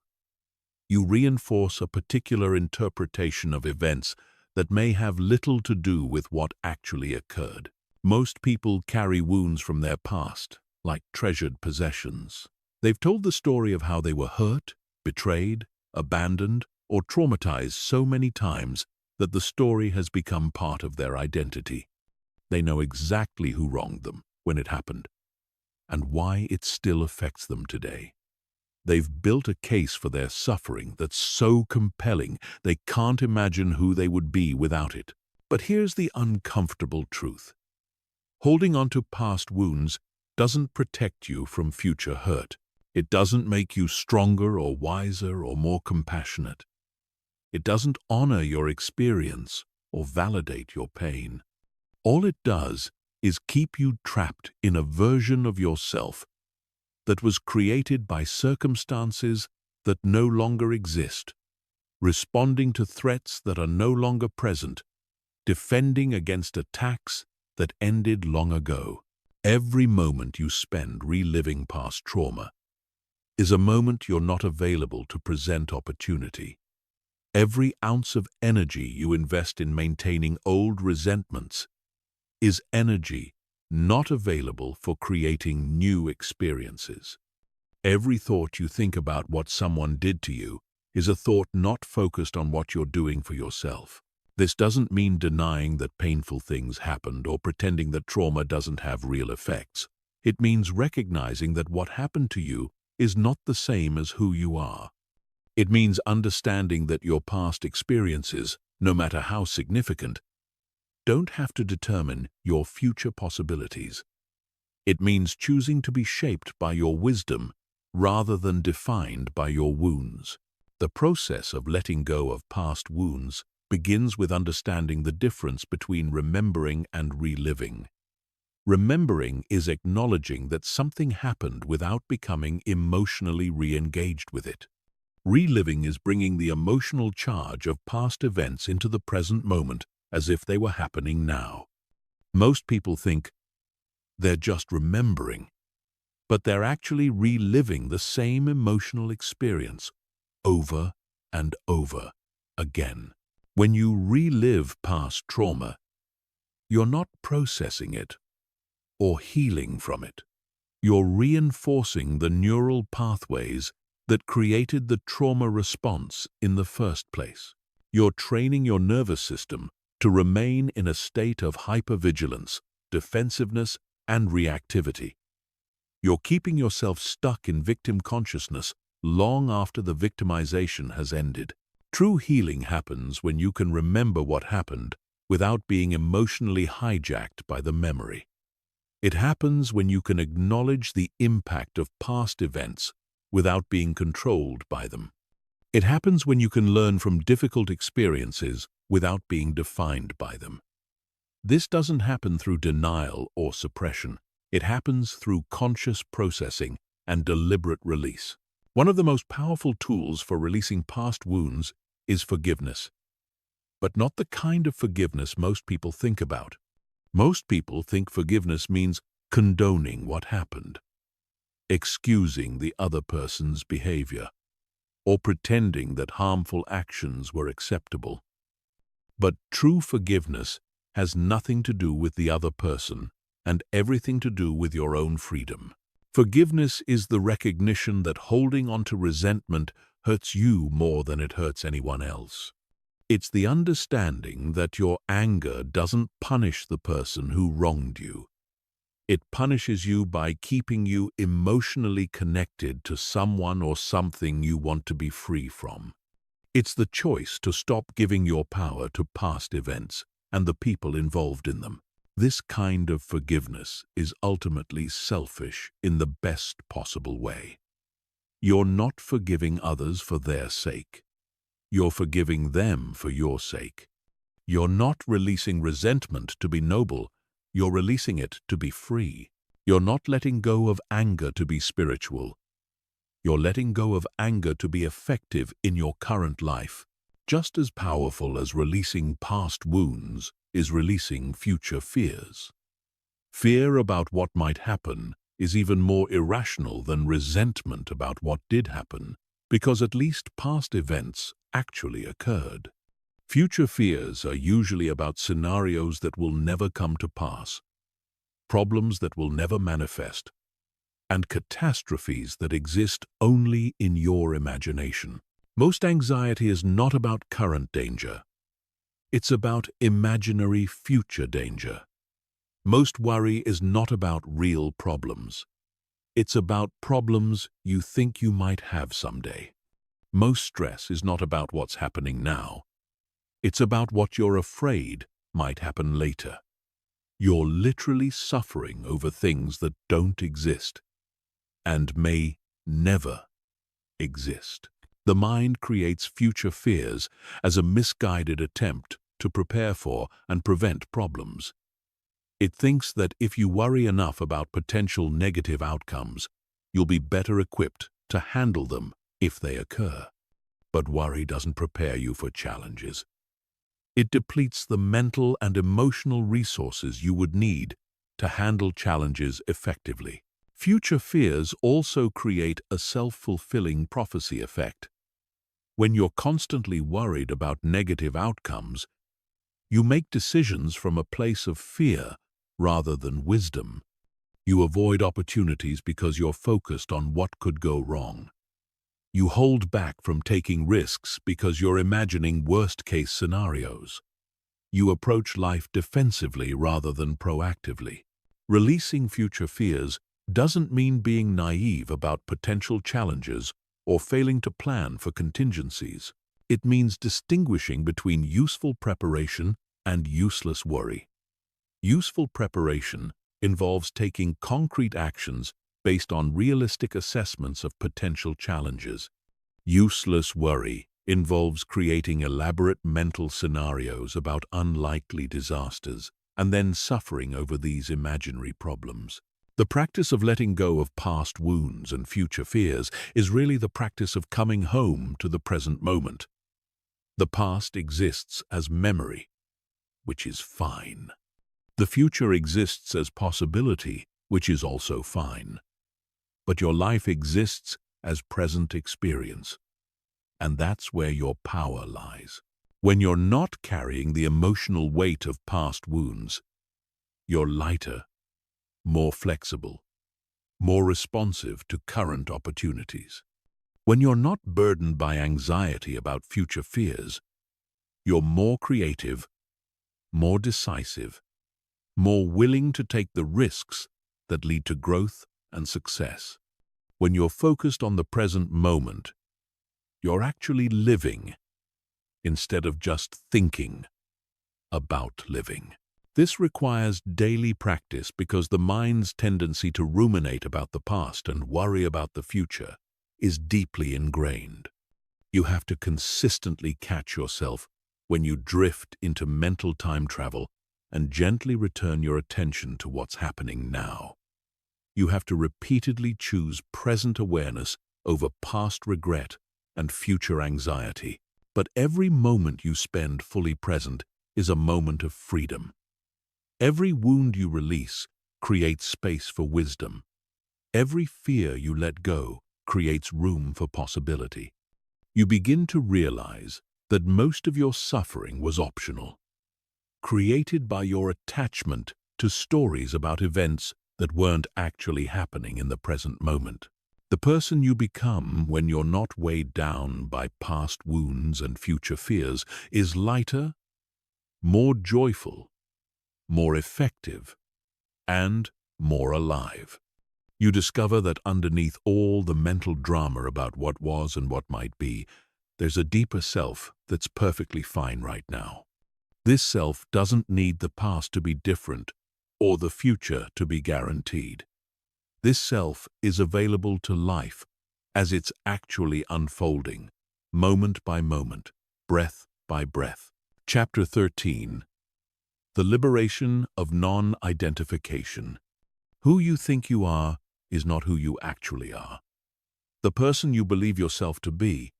you reinforce a particular interpretation of events that may have little to do with what actually occurred. Most people carry wounds from their past, like treasured possessions. They've told the story of how they were hurt, betrayed, abandoned, or traumatized so many times that the story has become part of their identity. They know exactly who wronged them when it happened, and why it still affects them today. They've built a case for their suffering that's so compelling they can't imagine who they would be without it. But here's the uncomfortable truth. Holding on to past wounds doesn't protect you from future hurt. It doesn't make you stronger or wiser or more compassionate. It doesn't honor your experience or validate your pain. All it does is keep you trapped in a version of yourself that was created by circumstances that no longer exist, responding to threats that are no longer present, defending against attacks that ended long ago. Every moment you spend reliving past trauma is a moment you're not available to present opportunity. Every ounce of energy you invest in maintaining old resentments is energy not available for creating new experiences. Every thought you think about what someone did to you is a thought not focused on what you're doing for yourself. This doesn't mean denying that painful things happened or pretending that trauma doesn't have real effects. It means recognizing that what happened to you is not the same as who you are. It means understanding that your past experiences, no matter how significant, don't have to determine your future possibilities. It means choosing to be shaped by your wisdom rather than defined by your wounds. The process of letting go of past wounds begins with understanding the difference between remembering and reliving. Remembering is acknowledging that something happened without becoming emotionally re-engaged with it. Reliving is bringing the emotional charge of past events into the present moment as if they were happening now. Most people think they're just remembering, but they're actually reliving the same emotional experience over and over again. When you relive past trauma, you're not processing it or healing from it. You're reinforcing the neural pathways that created the trauma response in the first place. You're training your nervous system to remain in a state of hypervigilance, defensiveness, and reactivity. You're keeping yourself stuck in victim consciousness long after the victimization has ended. True healing happens when you can remember what happened without being emotionally hijacked by the memory. It happens when you can acknowledge the impact of past events without being controlled by them. It happens when you can learn from difficult experiences without being defined by them. This doesn't happen through denial or suppression. It happens through conscious processing and deliberate release. One of the most powerful tools for releasing past wounds is forgiveness, but not the kind of forgiveness most people think about. Most people think forgiveness means condoning what happened, excusing the other person's behavior, or pretending that harmful actions were acceptable. But true forgiveness has nothing to do with the other person and everything to do with your own freedom. Forgiveness is the recognition that holding on to resentment hurts you more than it hurts anyone else. It's the understanding that your anger doesn't punish the person who wronged you. It punishes you by keeping you emotionally connected to someone or something you want to be free from. It's the choice to stop giving your power to past events and the people involved in them. This kind of forgiveness is ultimately selfish in the best possible way. You're not forgiving others for their sake. You're forgiving them for your sake. You're not releasing resentment to be noble. You're releasing it to be free. You're not letting go of anger to be spiritual. You're letting go of anger to be effective in your current life. Just as powerful as releasing past wounds is releasing future fears. Fear about what might happen is even more irrational than resentment about what did happen, because at least past events actually occurred. Future fears are usually about scenarios that will never come to pass, problems that will never manifest, and catastrophes that exist only in your imagination. Most anxiety is not about current danger. It's about imaginary future danger. Most worry is not about real problems. It's about problems you think you might have someday. Most stress is not about what's happening now. It's about what you're afraid might happen later. You're literally suffering over things that don't exist and may never exist. The mind creates future fears as a misguided attempt to prepare for and prevent problems. It thinks that if you worry enough about potential negative outcomes, you'll be better equipped to handle them if they occur. But worry doesn't prepare you for challenges. It depletes the mental and emotional resources you would need to handle challenges effectively. Future fears also create a self-fulfilling prophecy effect. When you're constantly worried about negative outcomes, you make decisions from a place of fear rather than wisdom. You avoid opportunities because you're focused on what could go wrong. You hold back from taking risks because you're imagining worst-case scenarios. You approach life defensively rather than proactively. Releasing future fears doesn't mean being naive about potential challenges or failing to plan for contingencies. It means distinguishing between useful preparation and useless worry. Useful preparation involves taking concrete actions based on realistic assessments of potential challenges. Useless worry involves creating elaborate mental scenarios about unlikely disasters and then suffering over these imaginary problems. The practice of letting go of past wounds and future fears is really the practice of coming home to the present moment. The past exists as memory, which is fine. The future exists as possibility, which is also fine. But your life exists as present experience. And that's where your power lies. When you're not carrying the emotional weight of past wounds, you're lighter, more flexible, more responsive to current opportunities. When you're not burdened by anxiety about future fears, you're more creative, more decisive, more willing to take the risks that lead to growth and success. When you're focused on the present moment, you're actually living instead of just thinking about living. This requires daily practice because the mind's tendency to ruminate about the past and worry about the future is deeply ingrained. You have to consistently catch yourself when you drift into mental time travel and gently return your attention to what's happening now. You have to repeatedly choose present awareness over past regret and future anxiety. But every moment you spend fully present is a moment of freedom. Every wound you release creates space for wisdom. Every fear you let go creates room for possibility. You begin to realize that most of your suffering was optional, created by your attachment to stories about events that weren't actually happening in the present moment. The person you become when you're not weighed down by past wounds and future fears is lighter, more joyful, more effective, and more alive. You discover that underneath all the mental drama about what was and what might be, there's a deeper self that's perfectly fine right now. This self doesn't need the past to be different or the future to be guaranteed. This self is available to life as it's actually unfolding, moment by moment, breath by breath. Chapter 13. The Liberation of Non-Identification. Who you think you are is not who you actually are. The person you believe yourself to be,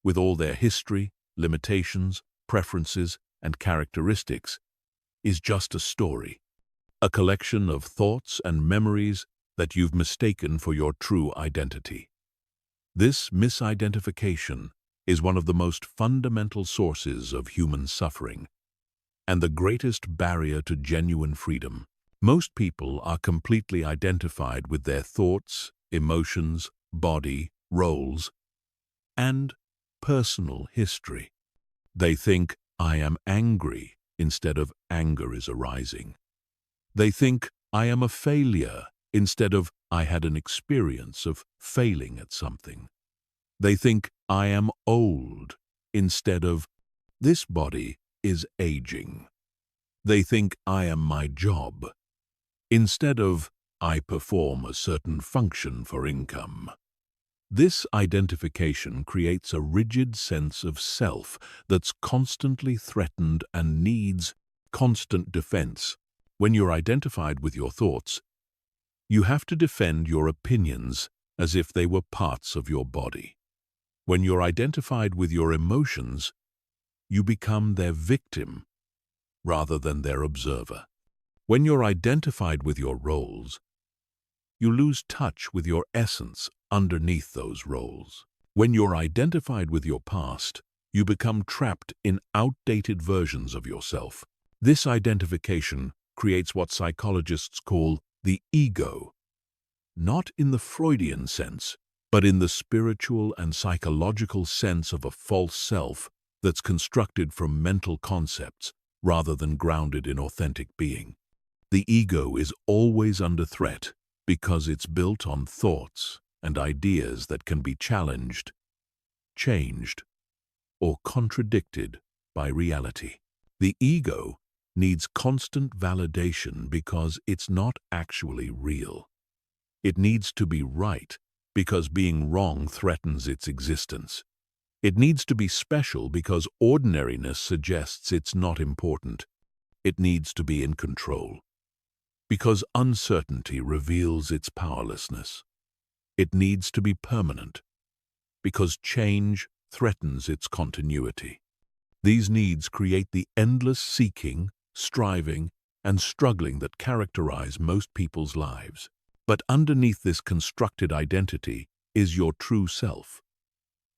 with all their history, limitations, preferences, and characteristics, is just a story, a collection of thoughts and memories that you've mistaken for your true identity. This misidentification is one of the most fundamental sources of human suffering and the greatest barrier to genuine freedom. Most people are completely identified with their thoughts, emotions, body, roles, and personal history. They think, I am angry, instead of anger is arising. They think, I am a failure, instead of I had an experience of failing at something. They think, I am old, instead of this body is aging. They think, I am my job, instead of I perform a certain function for income. This identification creates a rigid sense of self that's constantly threatened and needs constant defense. When you're identified with your thoughts, you have to defend your opinions as if they were parts of your body. When you're identified with your emotions, you become their victim rather than their observer. When you're identified with your roles, you lose touch with your essence underneath those roles. When you're identified with your past, you become trapped in outdated versions of yourself. This identification creates what psychologists call The ego, not in the Freudian sense, but in the spiritual and psychological sense of a false self that's constructed from mental concepts rather than grounded in authentic being. The ego is always under threat because it's built on thoughts and ideas that can be challenged, changed, or contradicted by reality. The ego needs constant validation because it's not actually real. It needs to be right because being wrong threatens its existence. It needs to be special because ordinariness suggests it's not important. It needs to be in control because uncertainty reveals its powerlessness. It needs to be permanent because change threatens its continuity. These needs create the endless seeking, striving, and struggling that characterize most people's lives. But underneath this constructed identity is your true self,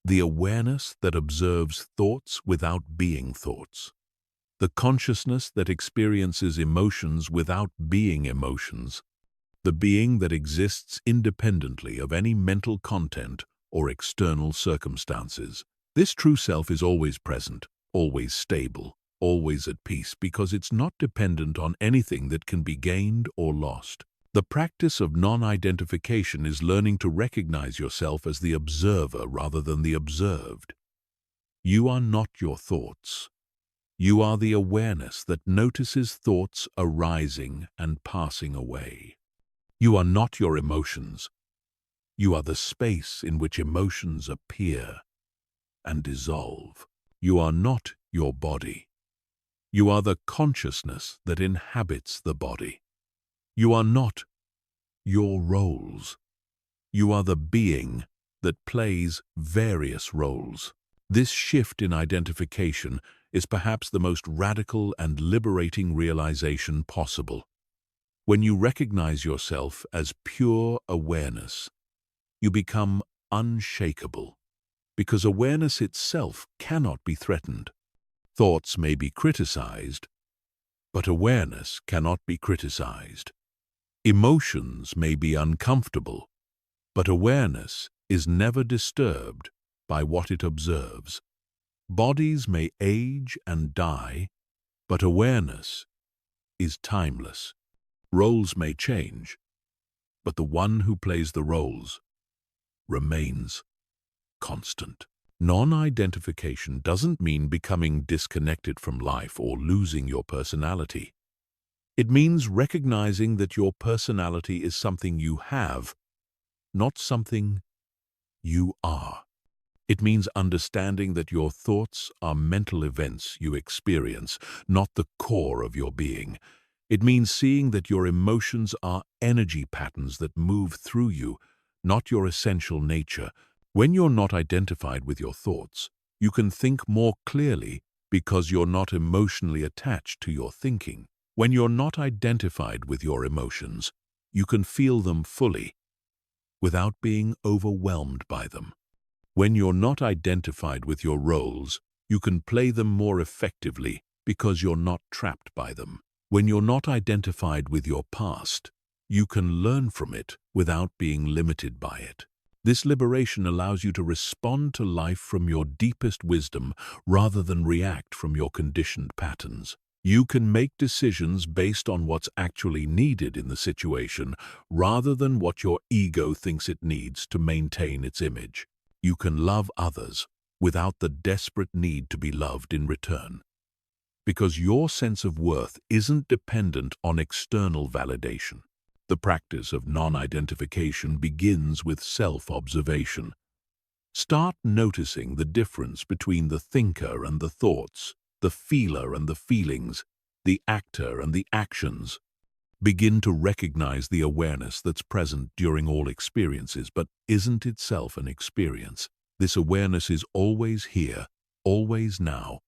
the awareness that observes thoughts without being thoughts, the consciousness that experiences emotions without being emotions, the being that exists independently of any mental content or external circumstances. This true self is always present, always stable, always at peace because it's not dependent on anything that can be gained or lost. The practice of non-identification is learning to recognize yourself as the observer rather than the observed. You are not your thoughts. You are the awareness that notices thoughts arising and passing away. You are not your emotions. You are the space in which emotions appear and dissolve. You are not your body. You are the consciousness that inhabits the body. You are not your roles. You are the being that plays various roles. This shift in identification is perhaps the most radical and liberating realization possible. When you recognize yourself as pure awareness, you become unshakable, because awareness itself cannot be threatened. Thoughts may be criticized, but awareness cannot be criticized. Emotions may be uncomfortable, but awareness is never disturbed by what it observes. Bodies may age and die, but awareness is timeless. Roles may change, but the one who plays the roles remains constant. Non-identification doesn't mean becoming disconnected from life or losing your personality. It means recognizing that your personality is something you have, not something you are. It means understanding that your thoughts are mental events you experience, not the core of your being. It means seeing that your emotions are energy patterns that move through you, not your essential nature. When you're not identified with your thoughts, you can think more clearly because you're not emotionally attached to your thinking. When you're not identified with your emotions, you can feel them fully without being overwhelmed by them. When you're not identified with your roles, you can play them more effectively because you're not trapped by them. When you're not identified with your past, you can learn from it without being limited by it. This liberation allows you to respond to life from your deepest wisdom rather than react from your conditioned patterns. You can make decisions based on what's actually needed in the situation rather than what your ego thinks it needs to maintain its image. You can love others without the desperate need to be loved in return, because your sense of worth isn't dependent on external validation. The practice of non-identification begins with self-observation. Start noticing the difference between the thinker and the thoughts, the feeler and the feelings, the actor and the actions. Begin to recognize the awareness that's present during all experiences, but isn't itself an experience. This awareness is always here, always now,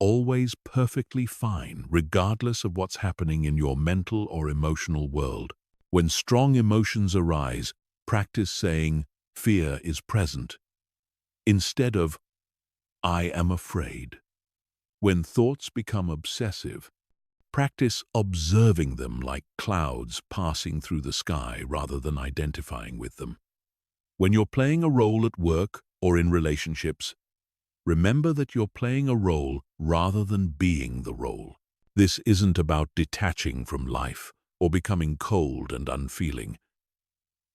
always perfectly fine, regardless of what's happening in your mental or emotional world. When strong emotions arise, practice saying, "Fear is present," instead of, "I am afraid." When thoughts become obsessive, Practice observing them like clouds passing through the sky rather than identifying with them. When you're playing a role at work or in relationships, remember that you're playing a role rather than being the role. This isn't about detaching from life or becoming cold and unfeeling.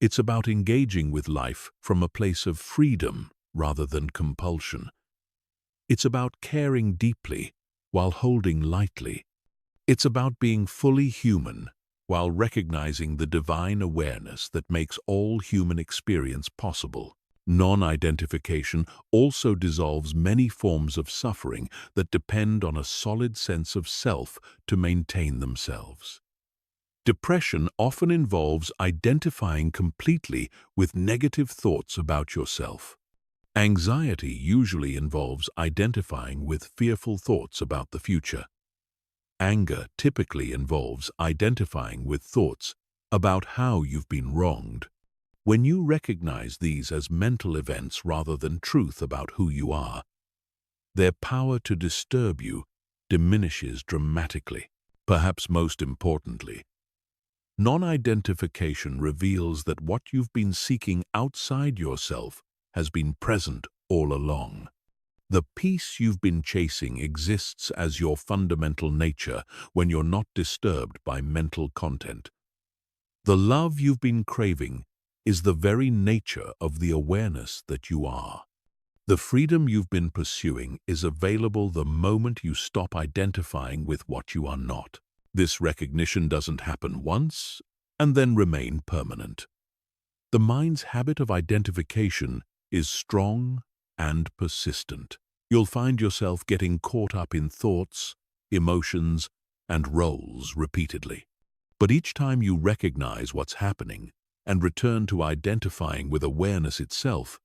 It's about engaging with life from a place of freedom rather than compulsion. It's about caring deeply while holding lightly. It's about being fully human while recognizing the divine awareness that makes all human experience possible. Non-identification also dissolves many forms of suffering that depend on a solid sense of self to maintain themselves. Depression often involves identifying completely with negative thoughts about yourself. Anxiety usually involves identifying with fearful thoughts about the future. Anger typically involves identifying with thoughts about how you've been wronged. When you recognize these as mental events rather than truth about who you are, their power to disturb you diminishes dramatically. Perhaps most importantly, non-identification reveals that what you've been seeking outside yourself has been present all along. The peace you've been chasing exists as your fundamental nature when you're not disturbed by mental content. The love you've been craving is the very nature of the awareness that you are. The freedom you've been pursuing is available the moment you stop identifying with what you are not. This recognition doesn't happen once and then remain permanent. The mind's habit of identification is strong and persistent. You'll find yourself getting caught up in thoughts, emotions, and roles repeatedly. But each time you recognize what's happening and return to identifying with awareness itself,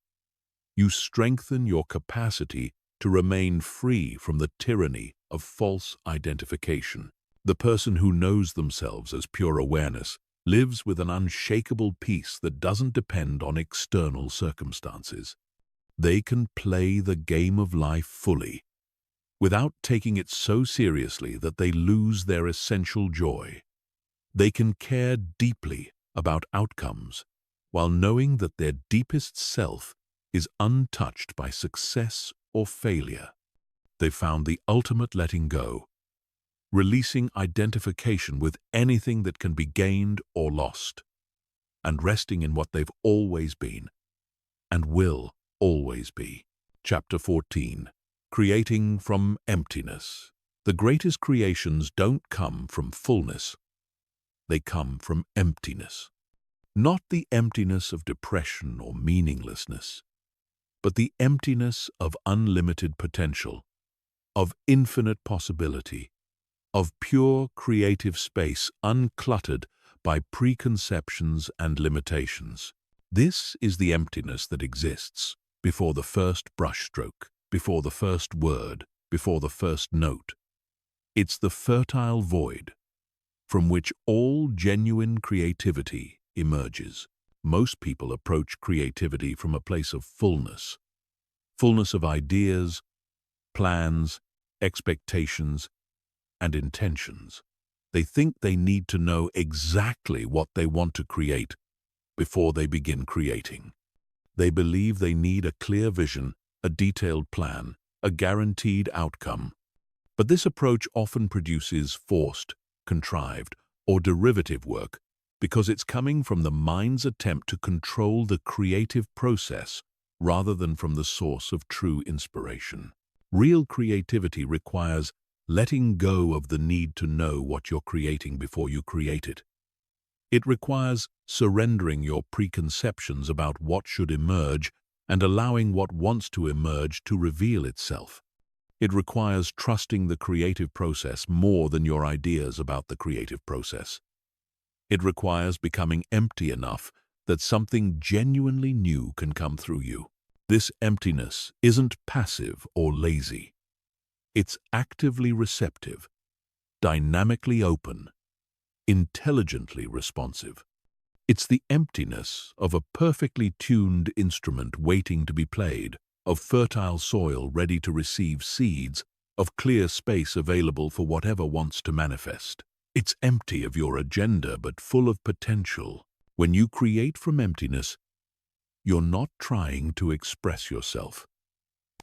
you strengthen your capacity to remain free from the tyranny of false identification. The person who knows themselves as pure awareness lives with an unshakable peace that doesn't depend on external circumstances. They can play the game of life fully, without taking it so seriously that they lose their essential joy. They can care deeply about outcomes, while knowing that their deepest self is untouched by success or failure. They found the ultimate letting go, releasing identification with anything that can be gained or lost, and resting in what they've always been and will always be. Chapter 14. Creating from Emptiness. The greatest creations don't come from fullness. They come from emptiness. Not the emptiness of depression or meaninglessness, but the emptiness of unlimited potential, of infinite possibility, of pure creative space uncluttered by preconceptions and limitations. This is the emptiness that exists before the first brushstroke, before the first word, before the first note. It's the fertile void from which all genuine creativity emerges. Most people approach creativity from a place of fullness of ideas, plans, expectations, and intentions. They think they need to know exactly what they want to create before they begin creating. They believe they need a clear vision, a detailed plan, a guaranteed outcome. But this approach often produces forced, contrived, or derivative work because it's coming from the mind's attempt to control the creative process rather than from the source of true inspiration. Real creativity requires letting go of the need to know what you're creating before you create it. It requires surrendering your preconceptions about what should emerge and allowing what wants to emerge to reveal itself. It requires trusting the creative process more than your ideas about the creative process. It requires becoming empty enough that something genuinely new can come through you. This emptiness isn't passive or lazy. It's actively receptive, dynamically open, intelligently responsive. It's the emptiness of a perfectly tuned instrument waiting to be played, of fertile soil ready to receive seeds of clear space available for whatever wants to manifest. It's empty of your agenda but full of potential. When you create from emptiness, you're not trying to express yourself.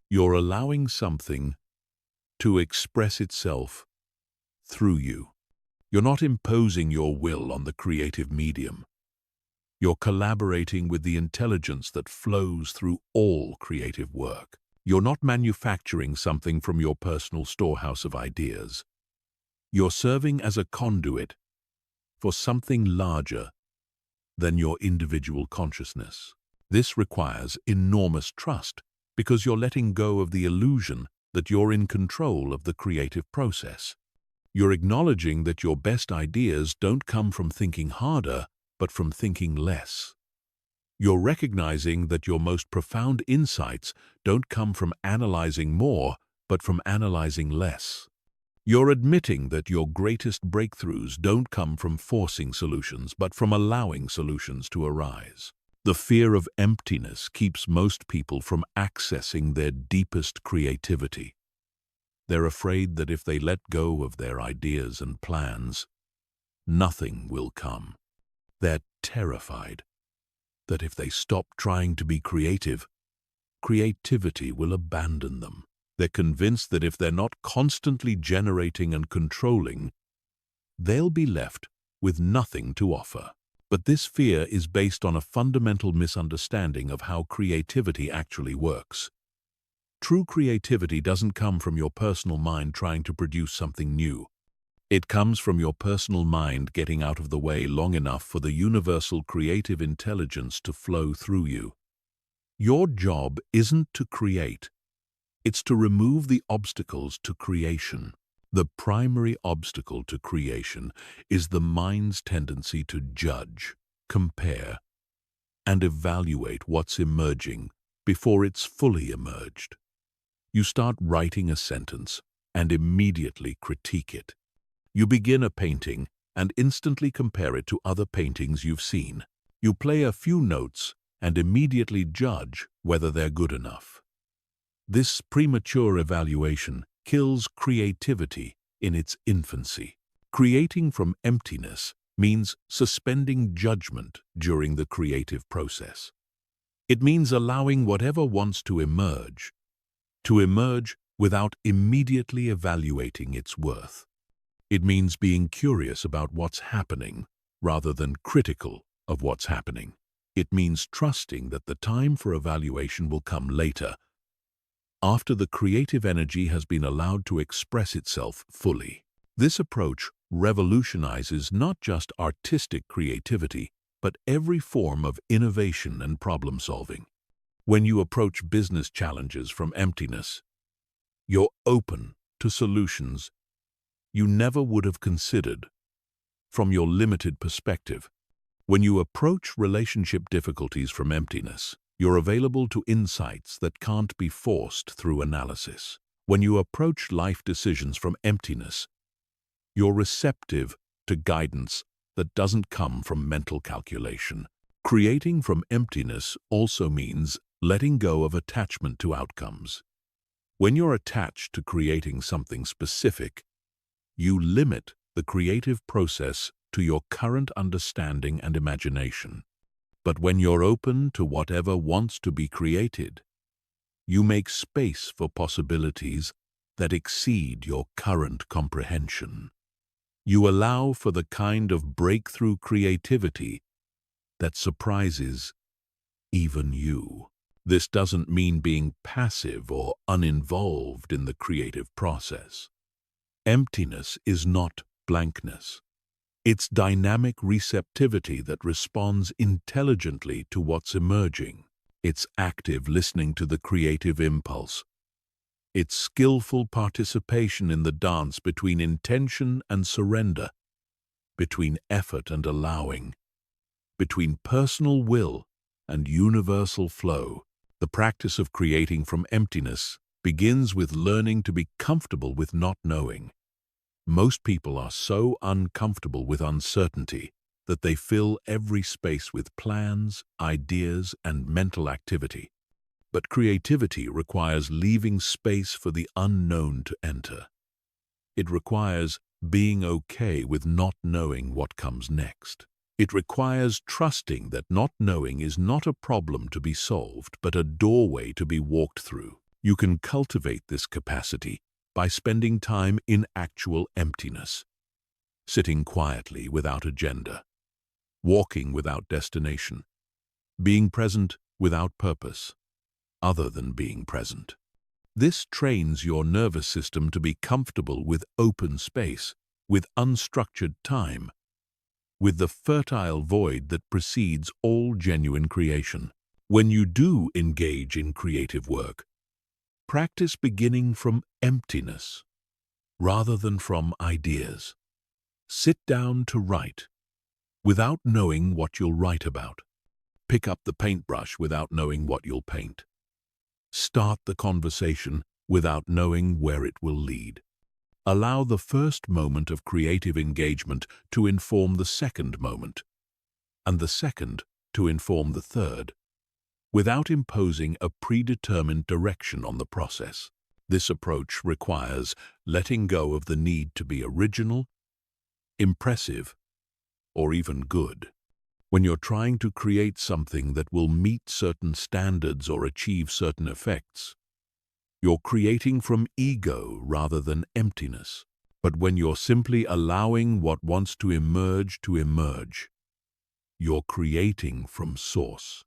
You're allowing something to express itself through you. You're not imposing your will on the creative medium. You're collaborating with the intelligence that flows through all creative work. You're not manufacturing something from your personal storehouse of ideas. You're serving as a conduit for something larger than your individual consciousness. This requires enormous trust because you're letting go of the illusion that you're in control of the creative process. You're acknowledging that your best ideas don't come from thinking harder, but from thinking less. You're recognizing that your most profound insights don't come from analyzing more, but from analyzing less. You're admitting that your greatest breakthroughs don't come from forcing solutions, but from allowing solutions to arise. The fear of emptiness keeps most people from accessing their deepest creativity. They're afraid that if they let go of their ideas and plans, nothing will come. They're terrified that if they stop trying to be creative, creativity will abandon them. They're convinced that if they're not constantly generating and controlling, they'll be left with nothing to offer. But this fear is based on a fundamental misunderstanding of how creativity actually works. True creativity doesn't come from your personal mind trying to produce something new. It comes from your personal mind getting out of the way long enough for the universal creative intelligence to flow through you. Your job isn't to create. It's to remove the obstacles to creation. The primary obstacle to creation is the mind's tendency to judge, compare, and evaluate what's emerging before it's fully emerged. You start writing a sentence and immediately critique it. You begin a painting and instantly compare it to other paintings you've seen. You play a few notes and immediately judge whether they're good enough. This premature evaluation kills creativity in its infancy. Creating from emptiness means suspending judgment during the creative process. It means allowing whatever wants to emerge without immediately evaluating its worth. It means being curious about what's happening rather than critical of what's happening. It means trusting that the time for evaluation will come later, after the creative energy has been allowed to express itself fully. This approach revolutionizes not just artistic creativity, but every form of innovation and problem-solving. When you approach business challenges from emptiness, you're open to solutions you never would have considered from your limited perspective. When you approach relationship difficulties from emptiness, you're available to insights that can't be forced through analysis. When you approach life decisions from emptiness, you're receptive to guidance that doesn't come from mental calculation. Creating from emptiness also means letting go of attachment to outcomes. When you're attached to creating something specific, you limit the creative process to your current understanding and imagination. But when you're open to whatever wants to be created, you make space for possibilities that exceed your current comprehension. You allow for the kind of breakthrough creativity that surprises even you. This doesn't mean being passive or uninvolved in the creative process. Emptiness is not blankness. It's dynamic receptivity that responds intelligently to what's emerging. It's active listening to the creative impulse. It's skillful participation in the dance between intention and surrender, between effort and allowing, between personal will and universal flow. The practice of creating from emptiness begins with learning to be comfortable with not knowing. Most people are so uncomfortable with uncertainty that they fill every space with plans, ideas, and mental activity. But creativity requires leaving space for the unknown to enter. It requires being okay with not knowing what comes next. It requires trusting that not knowing is not a problem to be solved, but a doorway to be walked through. You can cultivate this capacity by spending time in actual emptiness, sitting quietly without agenda, walking without destination, being present without purpose, other than being present. This trains your nervous system to be comfortable with open space, with unstructured time, with the fertile void that precedes all genuine creation. When you do engage in creative work, practice beginning from emptiness rather than from ideas. Sit down to write without knowing what you'll write about. Pick up the paintbrush without knowing what you'll paint. Start the conversation without knowing where it will lead. Allow the first moment of creative engagement to inform the second moment, and the second to inform the third, without imposing a predetermined direction on the process. This approach requires letting go of the need to be original, impressive, or even good. When you're trying to create something that will meet certain standards or achieve certain effects, you're creating from ego rather than emptiness. But when you're simply allowing what wants to emerge, you're creating from source.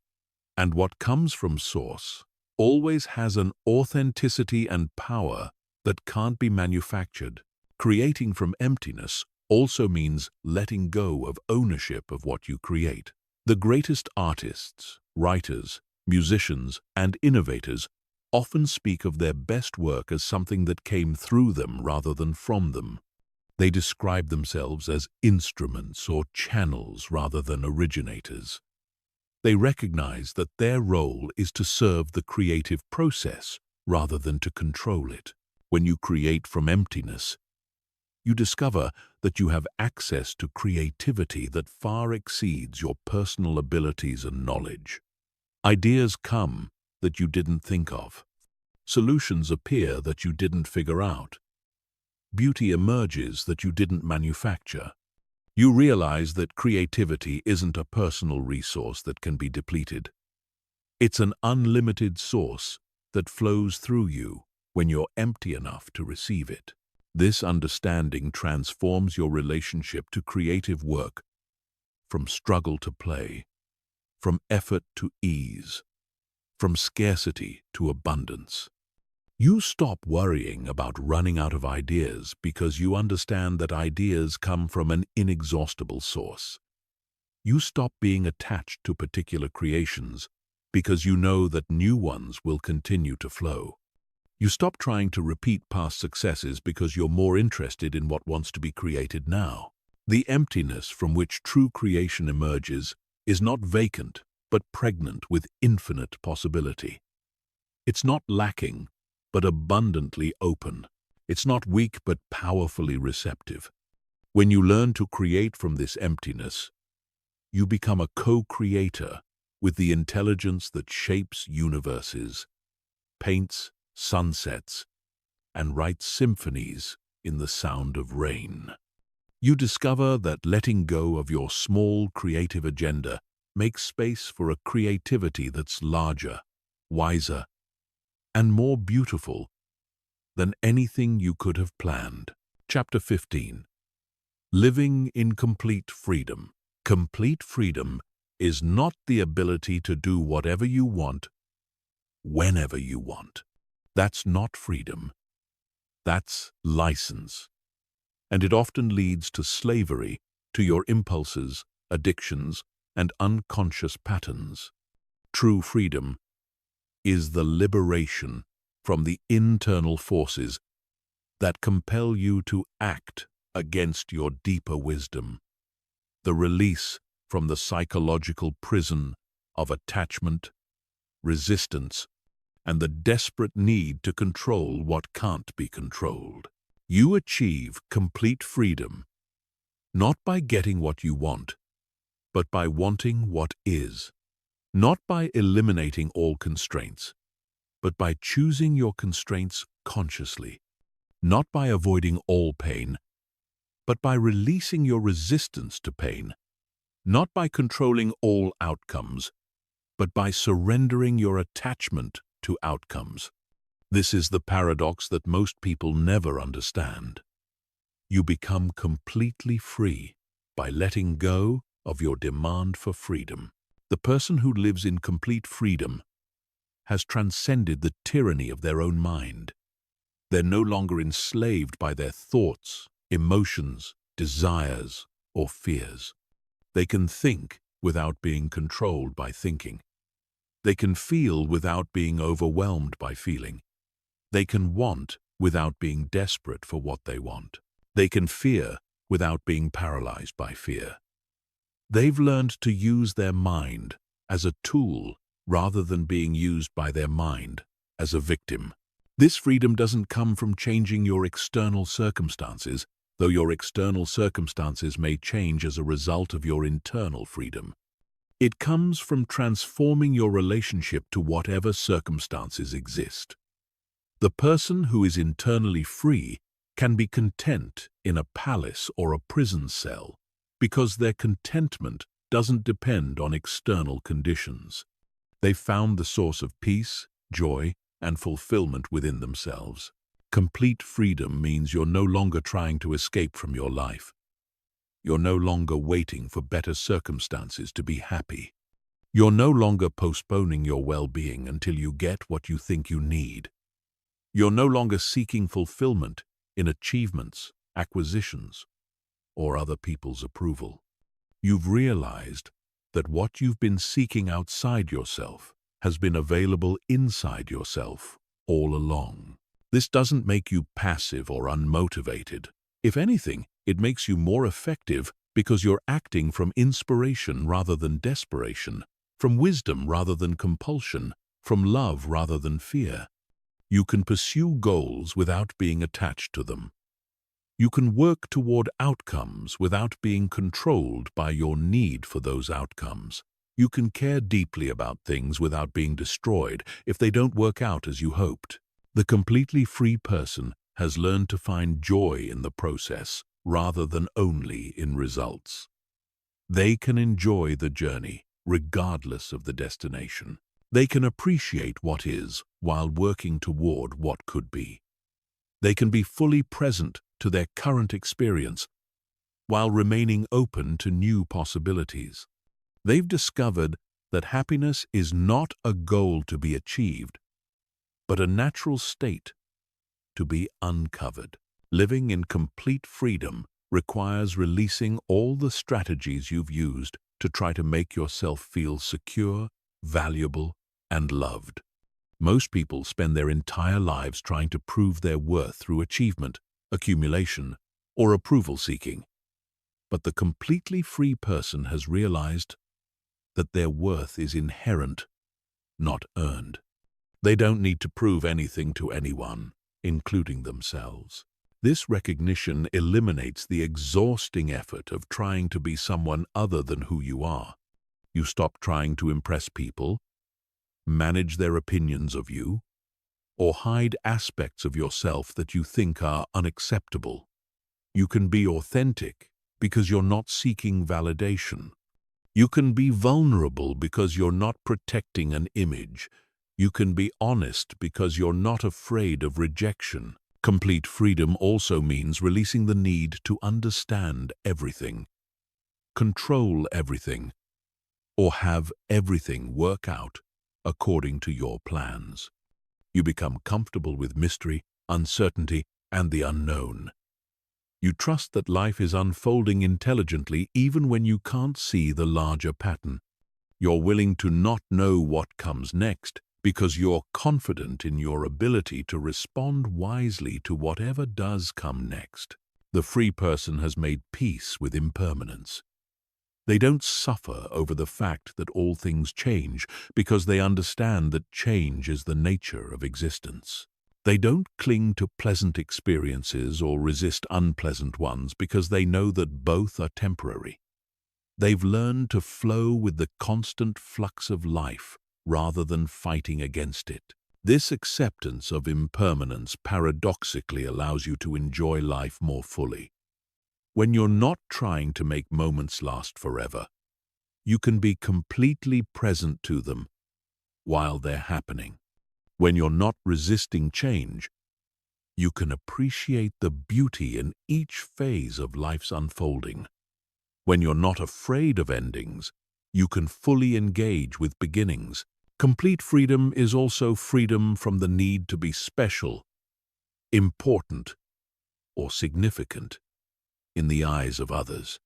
And what comes from source always has an authenticity and power that can't be manufactured. Creating from emptiness also means letting go of ownership of what you create. The greatest artists, writers, musicians, and innovators often speak of their best work as something that came through them rather than from them. They describe themselves as instruments or channels rather than originators. They recognize that their role is to serve the creative process rather than to control it. When you create from emptiness, you discover that you have access to creativity that far exceeds your personal abilities and knowledge. Ideas come that you didn't think of. Solutions appear that you didn't figure out. Beauty emerges that you didn't manufacture. You realize that creativity isn't a personal resource that can be depleted. It's an unlimited source that flows through you when you're empty enough to receive it. This understanding transforms your relationship to creative work from struggle to play, from effort to ease, from scarcity to abundance. You stop worrying about running out of ideas because you understand that ideas come from an inexhaustible source. You stop being attached to particular creations because you know that new ones will continue to flow. You stop trying to repeat past successes because you're more interested in what wants to be created now. The emptiness from which true creation emerges is not vacant, but pregnant with infinite possibility. It's not lacking, but abundantly open. It's not weak, but powerfully receptive. When you learn to create from this emptiness, you become a co-creator with the intelligence that shapes universes, paints sunsets, and writes symphonies in the sound of rain. You discover that letting go of your small creative agenda makes space for a creativity that's larger, wiser, and more beautiful than anything you could have planned. Chapter 15. Living in complete freedom. Complete freedom is not the ability to do whatever you want, whenever you want. That's not freedom. That's license. And it often leads to slavery to your impulses, addictions, and unconscious patterns. True freedom is the liberation from the internal forces that compel you to act against your deeper wisdom. The release from the psychological prison of attachment, resistance, and the desperate need to control what can't be controlled. You achieve complete freedom, not by getting what you want, but by wanting what is. Not by eliminating all constraints, but by choosing your constraints consciously, not by avoiding all pain, but by releasing your resistance to pain, not by controlling all outcomes, but by surrendering your attachment to outcomes. This is the paradox that most people never understand. You become completely free by letting go of your demand for freedom. The person who lives in complete freedom has transcended the tyranny of their own mind. They're no longer enslaved by their thoughts, emotions, desires, or fears. They can think without being controlled by thinking. They can feel without being overwhelmed by feeling. They can want without being desperate for what they want. They can fear without being paralyzed by fear. They've learned to use their mind as a tool rather than being used by their mind as a victim. This freedom doesn't come from changing your external circumstances, though your external circumstances may change as a result of your internal freedom. It comes from transforming your relationship to whatever circumstances exist. The person who is internally free can be content in a palace or a prison cell because their contentment doesn't depend on external conditions. They've found the source of peace, joy, and fulfillment within themselves. Complete freedom means you're no longer trying to escape from your life. You're no longer waiting for better circumstances to be happy. You're no longer postponing your well-being until you get what you think you need. You're no longer seeking fulfillment in achievements, acquisitions, or other people's approval. You've realized that what you've been seeking outside yourself has been available inside yourself all along. This doesn't make you passive or unmotivated. If anything, it makes you more effective because you're acting from inspiration rather than desperation, from wisdom rather than compulsion, from love rather than fear. You can pursue goals without being attached to them. You can work toward outcomes without being controlled by your need for those outcomes. You can care deeply about things without being destroyed if they don't work out as you hoped. The completely free person has learned to find joy in the process rather than only in results. They can enjoy the journey regardless of the destination. They can appreciate what is while working toward what could be. They can be fully present to their current experience while remaining open to new possibilities. They've discovered that happiness is not a goal to be achieved, but a natural state to be uncovered. Living in complete freedom requires releasing all the strategies you've used to try to make yourself feel secure, valuable, and loved. Most people spend their entire lives trying to prove their worth through achievement, accumulation, or approval seeking. But the completely free person has realized that their worth is inherent, not earned. They don't need to prove anything to anyone, including themselves. This recognition eliminates the exhausting effort of trying to be someone other than who you are. You stop trying to impress people, manage their opinions of you, or hide aspects of yourself that you think are unacceptable. You can be authentic because you're not seeking validation. You can be vulnerable because you're not protecting an image. You can be honest because you're not afraid of rejection. Complete freedom also means releasing the need to understand everything, control everything, or have everything work out according to your plans. You become comfortable with mystery, uncertainty, and the unknown. You trust that life is unfolding intelligently even when you can't see the larger pattern. You're willing to not know what comes next because you're confident in your ability to respond wisely to whatever does come next. The free person has made peace with impermanence. They don't suffer over the fact that all things change because they understand that change is the nature of existence. They don't cling to pleasant experiences or resist unpleasant ones because they know that both are temporary. They've learned to flow with the constant flux of life rather than fighting against it. This acceptance of impermanence paradoxically allows you to enjoy life more fully. When you're not trying to make moments last forever, you can be completely present to them while they're happening. When you're not resisting change, you can appreciate the beauty in each phase of life's unfolding. When you're not afraid of endings, you can fully engage with beginnings. Complete freedom is also freedom from the need to be special, important, or significant in the eyes of others.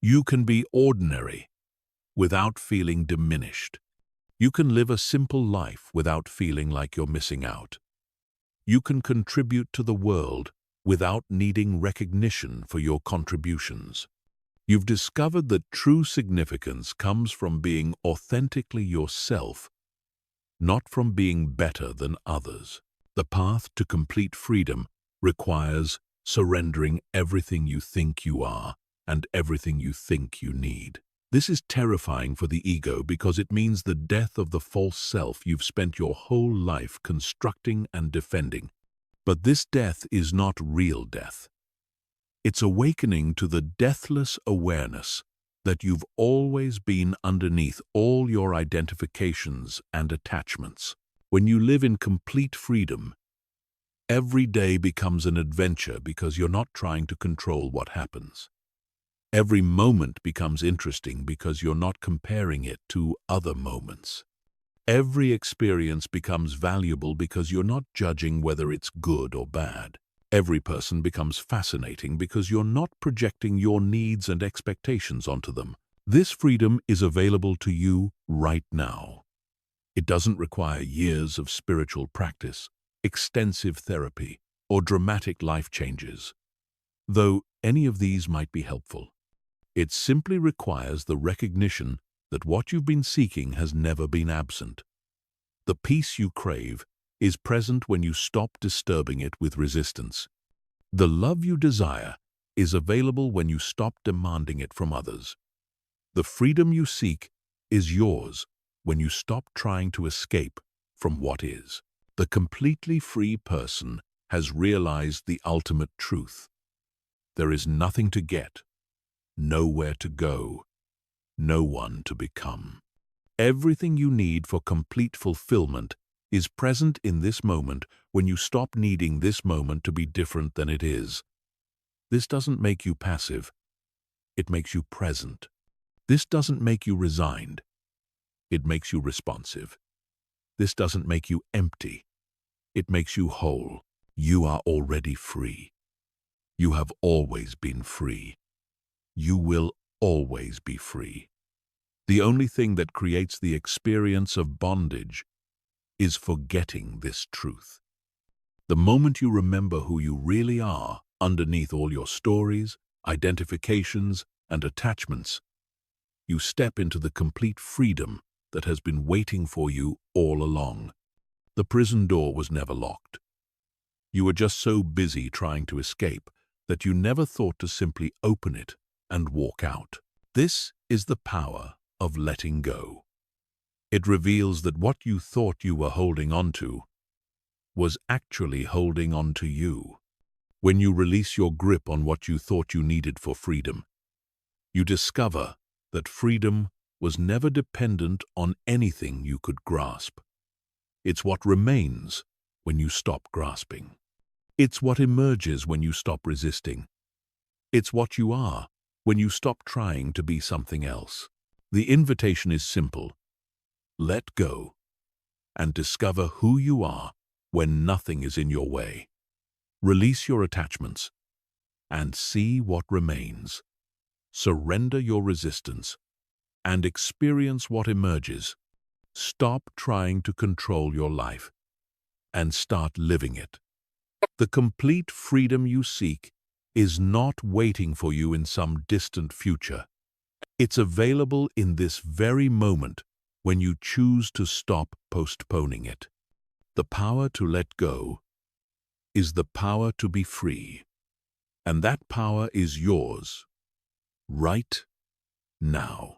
You can be ordinary without feeling diminished. You can live a simple life without feeling like you're missing out. You can contribute to the world without needing recognition for your contributions. You've discovered that true significance comes from being authentically yourself, not from being better than others. The path to complete freedom requires surrendering everything you think you are and everything you think you need. This is terrifying for the ego because it means the death of the false self you've spent your whole life constructing and defending. But this death is not real death. It's awakening to the deathless awareness that you've always been underneath all your identifications and attachments. When you live in complete freedom, every day becomes an adventure because you're not trying to control what happens. Every moment becomes interesting because you're not comparing it to other moments. Every experience becomes valuable because you're not judging whether it's good or bad. Every person becomes fascinating because you're not projecting your needs and expectations onto them. This freedom is available to you right now. It doesn't require years of spiritual practice, extensive therapy, or dramatic life changes, though any of these might be helpful. It simply requires the recognition that what you've been seeking has never been absent. The peace you crave is present when you stop disturbing it with resistance. The love you desire is available when you stop demanding it from others. The freedom you seek is yours when you stop trying to escape from what is. The completely free person has realized the ultimate truth. There is nothing to get, nowhere to go, no one to become. Everything you need for complete fulfillment is present in this moment when you stop needing this moment to be different than it is. This doesn't make you passive. It makes you present. This doesn't make you resigned. It makes you responsive. This doesn't make you empty. It makes you whole. You are already free. You have always been free. You will always be free. The only thing that creates the experience of bondage is forgetting this truth. The moment you remember who you really are underneath all your stories, identifications, and attachments, you step into the complete freedom that has been waiting for you all along. The prison door was never locked. You were just so busy trying to escape that you never thought to simply open it and walk out. This is the power of letting go. It reveals that what you thought you were holding on to was actually holding on to you. When you release your grip on what you thought you needed for freedom, you discover that freedom was never dependent on anything you could grasp. It's what remains when you stop grasping. It's what emerges when you stop resisting. It's what you are when you stop trying to be something else. The invitation is simple. Let go and discover who you are when nothing is in your way. Release your attachments and see what remains. Surrender your resistance and experience what emerges. Stop trying to control your life and start living it. The complete freedom you seek is not waiting for you in some distant future. It's available in this very moment when you choose to stop postponing it. The power to let go is the power to be free, and that power is yours right now.